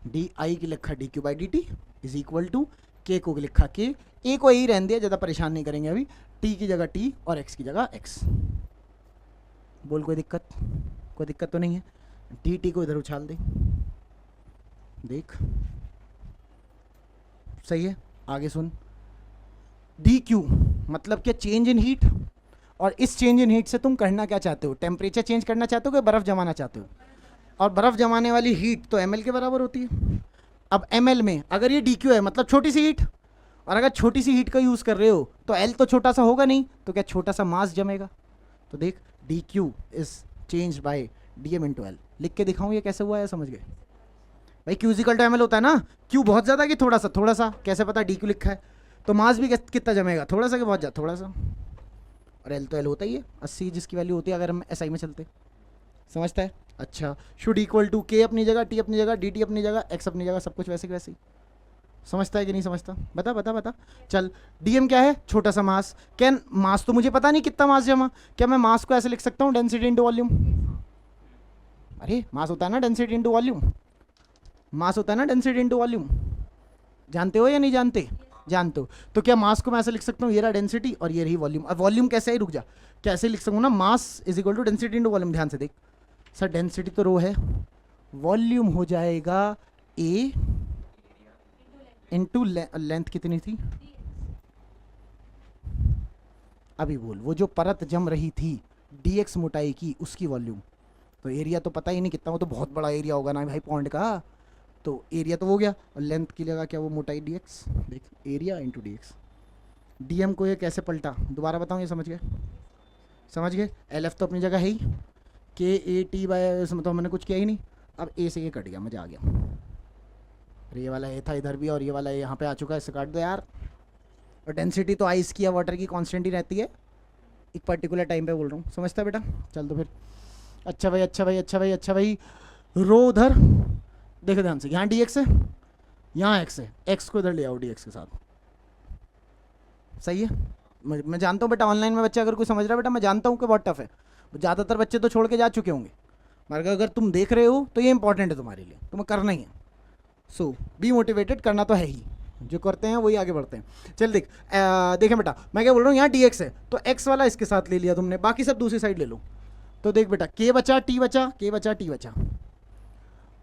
d I की लिखा d q by d t is equal to K को लिखा के, ए को यही रहने दिया, ज़्यादा परेशान नहीं करेंगे अभी, टी की जगह टी और एक्स की जगह एक्स। बोल कोई दिक्कत? कोई दिक्कत तो नहीं है। टी टी को इधर उछाल दे, देख सही है। आगे सुन, डी क्यू मतलब क्या? Change in heat. और इस चेंज इन हीट से तुम करना क्या चाहते हो? टेम्परेचर चेंज करना चाहते हो कि बर्फ़ जमाना चाहते हो? और बर्फ़ जमाने वाली हीट तो एम के बराबर होती है। अब एम में अगर ये डी क्यू है मतलब छोटी सी हीट, और अगर छोटी सी हीट का यूज़ कर रहे हो तो एल तो छोटा सा होगा नहीं, तो क्या छोटा सा मास जमेगा? तो देख, d q is change by d m into l. लिख के दिखाऊँ ये कैसे हुआ है, समझ गए भाई? Q equal to M l होता है ना, क्यू बहुत ज़्यादा कि थोड़ा सा? थोड़ा सा। कैसे पता? डी क्यू लिखा है तो मास भी कितना जमेगा? थोड़ा सा कि बहुत ज़्यादा? थोड़ा सा। और एल तो एल होता ही है, 80 जिसकी वैल्यू होती है अगर हम एस आई में चलते। समझता है? अच्छा, शुड इक्वल टू के अपनी जगह, टी अपनी जगह, डी टी अपनी जगह, एक्स अपनी जगह, सब कुछ वैसे कि वैसे ही। समझता है कि नहीं समझता? बता बता बता। चल, डीएम क्या है? छोटा सा मास। क्या मास तो मुझे पता नहीं कितना मास जमा, क्या मैं मास को ऐसे लिख सकता हूँ डेंसिटी इंटू वॉल्यूम? अरे मास होता है ना डेंसिटी इंटू वॉल्यूम, मास होता है ना डेंसिटी इंटू वॉल्यूम। जानते हो या नहीं जानते? जानते हो। तो क्या मास को मैं ऐसे लिख सकता हूँ, ये रहा डेंसिटी और ये रही वॉल्यूम। अब वॉल्यूम कैसे है? रुक जा, कैसे लिख सकूँ ना? Mass is equal to density into volume. ध्यान से देख सर, डेंसिटी तो रो है, वॉल्यूम हो जाएगा ए इंटू लेंथ कितनी थी अभी बोल? वो जो परत जम रही थी dx मोटाई की, उसकी वॉल्यूम। तो एरिया तो पता ही नहीं कितना, वो तो बहुत बड़ा एरिया होगा ना भाई पॉइंट का, तो एरिया तो हो गया। और लेंथ की जगह क्या? वो मोटाई dx। देख, एरिया इंटू dx। dm को ये कैसे पलटा? दोबारा बताऊँ, ये समझ गए? समझ गए? lf तो अपनी जगह है ही, के ए टी बाय, मतलब मैंने कुछ किया ही नहीं। अब ए से ये कट गया, मज़ा आ गया। अरे ये वाला ए था इधर भी, और ये वाला ए यहाँ पे आ चुका है, इसे काट दो यार। और डेंसिटी तो आइस की या वाटर की कांस्टेंट ही रहती है, एक पर्टिकुलर टाइम पे बोल रहा हूँ। समझता है बेटा? चल तो फिर। अच्छा भाई, अच्छा भाई, अच्छा भाई, अच्छा भाई। रो उधर देखो ध्यान से, यहाँ डी एक्स है, यहाँ एक्स है, एक्स को इधर ले आओ डी एक्स के साथ। सही है? मैं जानता हूँ बेटा, ऑनलाइन में बच्चा अगर कोई समझ रहा है बेटा, मैं जानता हूँ कि बहुत टफ है, ज़्यादातर बच्चे तो छोड़ के जा चुके होंगे, मगर अगर तुम देख रहे हो तो ये इंपॉर्टेंट है तुम्हारे लिए, तुम्हें करना ही है। सो बी मोटिवेटेड, करना तो है ही, जो करते हैं वही आगे बढ़ते हैं। चल देख, देखें बेटा, मैं क्या बोल रहा हूँ, यहाँ डी एक्स है तो एक्स वाला इसके साथ ले लिया तुमने, बाकी सब दूसरी साइड ले लो। तो देख बेटा, के बचा, टी बचा, के बचा, टी बचा,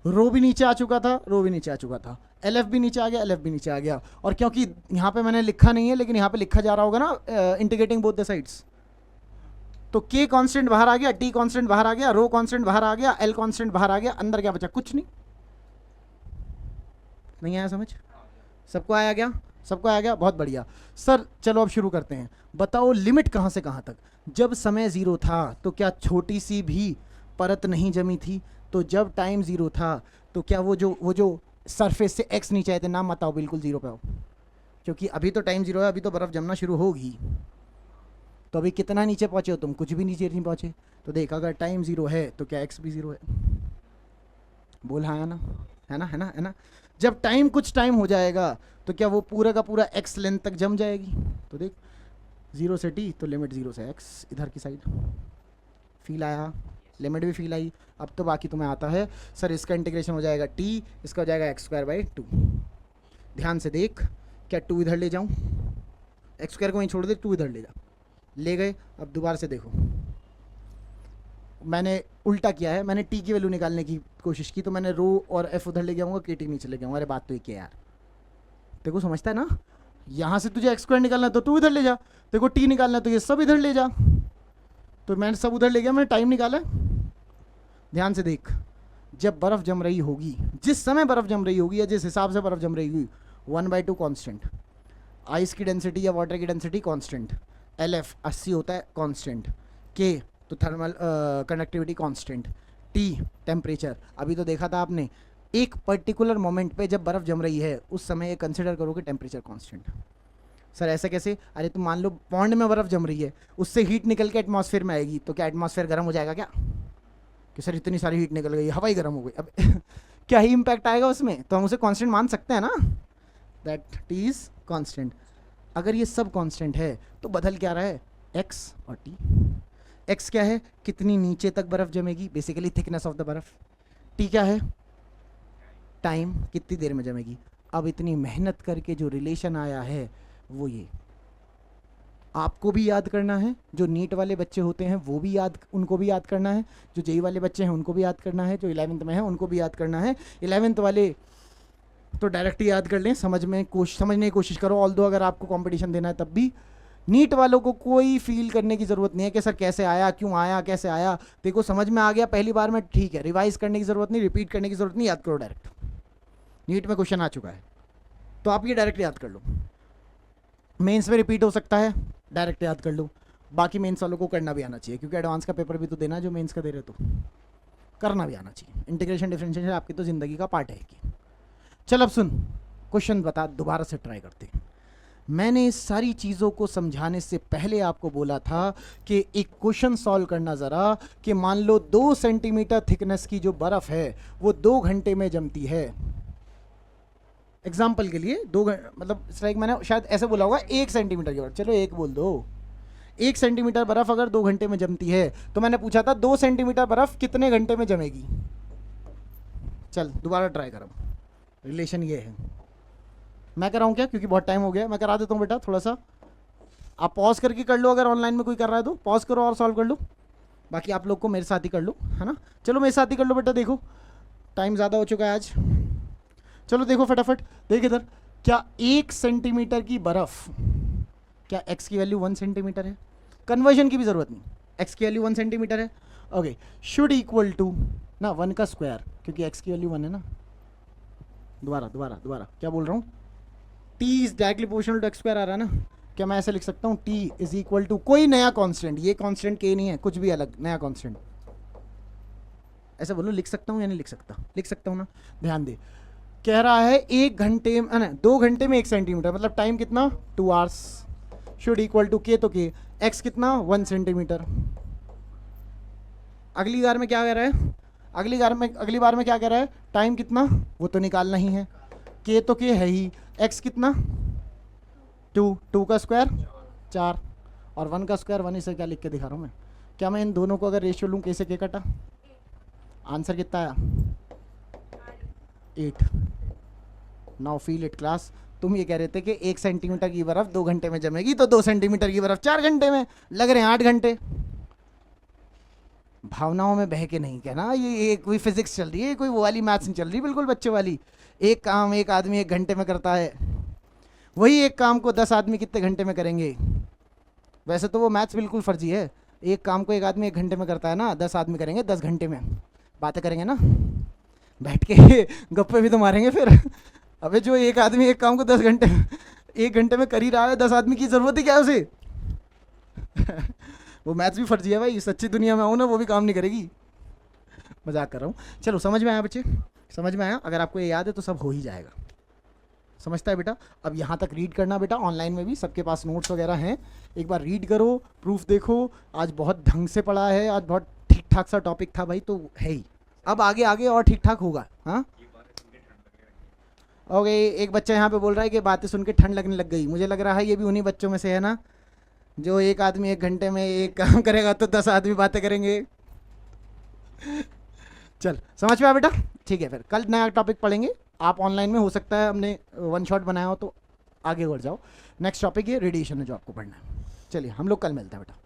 रो भी नीचे आ चुका था, रो भी नीचे आ चुका था, एल एफ भी नीचे आ गया, एल एफ भी नीचे आ गया। और क्योंकि यहाँ पे मैंने लिखा नहीं है, लेकिन यहाँ पे लिखा जा रहा होगा ना, इंटीग्रेटिंग बोथ द साइड्स, तो के कांस्टेंट बाहर आ गया, टी कांस्टेंट बाहर आ गया, रो कांस्टेंट बाहर आ गया, एल कांस्टेंट बाहर आ गया, अंदर क्या बचा? कुछ नहीं। नहीं आया समझ? सबको आया क्या? सबको आया गया? बहुत बढ़िया सर। चलो अब शुरू करते हैं। बताओ लिमिट कहाँ से कहाँ तक? जब समय ज़ीरो था तो क्या छोटी सी भी परत नहीं जमी थी? तो जब टाइम ज़ीरो था तो क्या वो जो सरफेस से एक्स नीचे आए थे, नाम बताओ, बिल्कुल ज़ीरो पे आओ, क्योंकि अभी तो टाइम ज़ीरो है, अभी तो बर्फ़ जमना शुरू होगी। तो अभी कितना नीचे पहुँचे हो तुम? कुछ भी नीचे नहीं पहुँचे। तो देख, अगर टाइम ज़ीरो है तो क्या एक्स भी ज़ीरो है? बोल हाँ, है ना? है ना? है ना? है ना? जब टाइम कुछ टाइम हो जाएगा तो क्या वो पूरा का पूरा एक्स लेंथ तक जम जाएगी? तो देख, ज़ीरो से टी तो लिमिट ज़ीरो से एक्स, इधर की साइड फील आया, लिमिट भी फील आई। अब तो बाकी तुम्हें आता है सर, इसका इंटीग्रेशन हो जाएगा टी, इसका हो जाएगा एक्स स्क्वायर बाई टू। ध्यान से देख, क्या टू इधर ले जाऊँ? एक्स स्क्वायर को वहीं छोड़ दे, टू इधर ले जा, ले गए। अब दोबारा से देखो, मैंने उल्टा किया है, मैंने टी की वैल्यू निकालने की कोशिश की, तो मैंने रो और एफ उधर ले जाऊँगा, के टी नीचे ले जाऊँगा। अरे बात तो एक है यार, देखो समझता है ना? यहाँ से तुझे एक्स स्क्वायर निकालना है तो टू इधर ले जा, देखो टी निकालना है तो ये सब इधर ले जा। तो मैंने सब उधर ले गया, मैंने टाइम निकाला। ध्यान से देख, जब बर्फ़ जम रही होगी, जिस समय बर्फ़ जम रही होगी या जिस हिसाब से बर्फ़ जम रही होगी, 1/2 कांस्टेंट, आइस की डेंसिटी या वाटर की डेंसिटी कांस्टेंट, एल एफ 80 होता है कांस्टेंट, के तो thermal conductivity constant, T temperature. अभी तो देखा था आपने, एक पर्टिकुलर मोमेंट पे जब बर्फ़ जम रही है उस समय ये कंसिडर करो कि टेम्परेचर कांस्टेंट। सर ऐसे कैसे? अरे तुम मान लो पॉन्ड में बर्फ़ जम रही है, उससे हीट निकल के एटमॉस्फेयर में आएगी, तो क्या एटमॉस्फेयर गर्म हो जाएगा क्या? कि सर इतनी सारी हीट निकल गई, हवा ही गर्म हो गई, अब क्या ही इम्पैक्ट आएगा उसमें? तो हम उसे कांस्टेंट मान सकते हैं ना, दैट टी इज़ कांस्टेंट। अगर ये सब कांस्टेंट है तो बदल क्या रहा है? एक्स और टी। एक्स क्या है? कितनी नीचे तक बर्फ़ जमेगी, बेसिकली थिकनेस ऑफ द बर्फ़। टी क्या है? टाइम, कितनी देर में जमेगी। अब इतनी मेहनत करके जो रिलेशन आया है वो ये आपको भी याद करना है, जो नीट वाले बच्चे होते हैं वो भी याद, उनको भी याद करना है, जो जेई वाले बच्चे हैं उनको भी याद करना है, जो 11th में हैं उनको भी याद करना है। 11th वाले तो डायरेक्ट याद कर लें, समझने की कोशिश करो, ऑल्दो अगर आपको कंपटीशन देना है तब भी। नीट वालों को कोई फील करने की ज़रूरत नहीं है कि सर कैसे आया, क्यों आया, कैसे आया। देखो समझ में आ गया पहली बार में, ठीक है, रिवाइज करने की ज़रूरत नहीं, रिपीट करने की ज़रूरत नहीं, याद करो डायरेक्ट। नीट में क्वेश्चन आ चुका है तो आप ये डायरेक्ट याद कर लो। मेंस में रिपीट हो सकता है, डायरेक्ट याद कर लो। बाकी मेंस वालों को करना भी आना चाहिए, क्योंकि एडवांस का पेपर भी तो देना है जो मेंस का दे रहे, तो करना भी आना चाहिए। इंटीग्रेशन डिफरेंशिएशन आपकी तो ज़िंदगी का पार्ट है कि। चल अब सुन, क्वेश्चन बता, दोबारा से ट्राई करते हैं। मैंने इस सारी चीज़ों को समझाने से पहले आपको बोला था कि एक क्वेश्चन सॉल्व करना ज़रा, कि मान लो 2 सेंटीमीटर थिकनेस की जो बर्फ़ है वो 2 घंटे में जमती है। एग्जाम्पल के लिए 2 घंटे, मतलब स्ट्राइक मैंने शायद ऐसे बोला होगा 1 सेंटीमीटर की बर्फ़, चलो 1 बोल दो। 1 सेंटीमीटर बर्फ़ अगर 2 घंटे में जमती है, तो मैंने पूछा था 2 सेंटीमीटर बर्फ़ कितने घंटे में जमेगी। चल दोबारा ट्राई करो, रिलेशन ये है। मैं कर रहा हूँ क्या, क्योंकि बहुत टाइम हो गया, मैं करा देता हूँ बेटा थोड़ा सा। आप पॉज करके कर लो, अगर ऑनलाइन में कोई कर रहा है तो पॉज करो और सॉल्व कर लो। बाकी आप लोग को मेरे साथ ही कर लो, है ना। चलो मेरे साथ ही कर लो बेटा, देखो टाइम ज़्यादा हो चुका है आज। चलो देखो फटाफट, देख इधर, क्या 1 सेंटीमीटर की बर्फ़, क्या x की वैल्यू 1 सेंटीमीटर है? कन्वर्जन की भी ज़रूरत नहीं, x की वैल्यू 1 सेंटीमीटर है, ओके, शुड इक्वल टू ना 1 का स्क्वायर, क्योंकि x की वैल्यू 1 है ना। दोबारा क्या बोल रहा हूँ, t इज directly proportional to x square आ रहा है ना। क्या मैं ऐसे लिख सकता हूँ, t इज इक्वल टू कोई नया कांस्टेंट, ये कांस्टेंट k नहीं है, कुछ भी अलग नया कांस्टेंट, ऐसे बोलो, लिख सकता हूँ या नहीं लिख सकता? लिख सकता हूँ ना। ध्यान दे, कह रहा है 1 घंटे में, ना 2 घंटे में 1 सेंटीमीटर, मतलब टाइम कितना, 2 hours, should equal to k, तो k x कितना, 1 सेंटीमीटर। अगली बार में क्या कह रहा है, अगली बार में क्या कह रहा है, टाइम कितना, वो तो निकालना ही है, k तो k है ही, x कितना, 2 का स्क्वायर 4, और 1 का स्क्वायर 1, इसे क्या लिख के दिखा रहा हूँ मैं। क्या मैं इन दोनों को अगर रेशियो लूँ, कैसे k कटा, आंसर कितना आया, 8। Now feel it class. तुम ये कह रहे थे कि 1 सेंटीमीटर की बर्फ़ 2 घंटे में जमेगी, तो 2 सेंटीमीटर की बर्फ़ 4 घंटे में, लग रहे हैं 8 घंटे। भावनाओं में बह के नहीं कहना, ये कोई फिजिक्स चल रही है, कोई वो वाली मैथ्स नहीं चल रही, बिल्कुल बच्चे वाली। एक काम एक आदमी 1 घंटे में करता है, वही एक काम को 10 आदमी कितने घंटे में करेंगे? वैसे तो वो मैथ्स बिल्कुल फर्जी है। एक काम को एक आदमी 1 घंटे में करता है ना, 10 आदमी करेंगे 10 घंटे में। बातें करेंगे ना, बैठ के गप्पे भी तो मारेंगे फिर। अबे जो एक आदमी एक काम को 10 घंटे 1 घंटे में कर ही रहा है, 10 आदमी की ज़रूरत ही क्या है उसे? वो मैथ्स भी फर्जी है भाई, सच्ची दुनिया में आओ ना वो भी काम नहीं करेगी। मजाक कर रहा हूँ। चलो समझ में आया बच्चे, समझ में आया? अगर आपको ये याद है तो सब हो ही जाएगा। समझता है बेटा? अब यहाँ तक रीड करना बेटा, ऑनलाइन में भी सबके पास नोट्स वगैरह हैं, एक बार रीड करो, प्रूफ देखो। आज बहुत ढंग से पढ़ा है, आज बहुत ठीक ठाक सा टॉपिक था भाई, तो है ही। अब आगे आगे और ठीक ठाक होगा। हाँ ओके, एक बच्चा यहाँ पे बोल रहा है कि बातें सुन के ठंड लगने लग गई। मुझे लग रहा है ये भी उन्हीं बच्चों में से है ना, जो एक आदमी 1 घंटे में एक काम करेगा तो 10 आदमी बातें करेंगे। चल समझ में आया बेटा? ठीक है, फिर कल नया टॉपिक पढ़ेंगे। आप ऑनलाइन में हो सकता है हमने 1 शॉट बनाया हो, तो आगे बढ़ जाओ। नेक्स्ट टॉपिक ये रेडिएशन है जो आपको पढ़ना है। चलिए हम लोग कल मिलते हैं बेटा।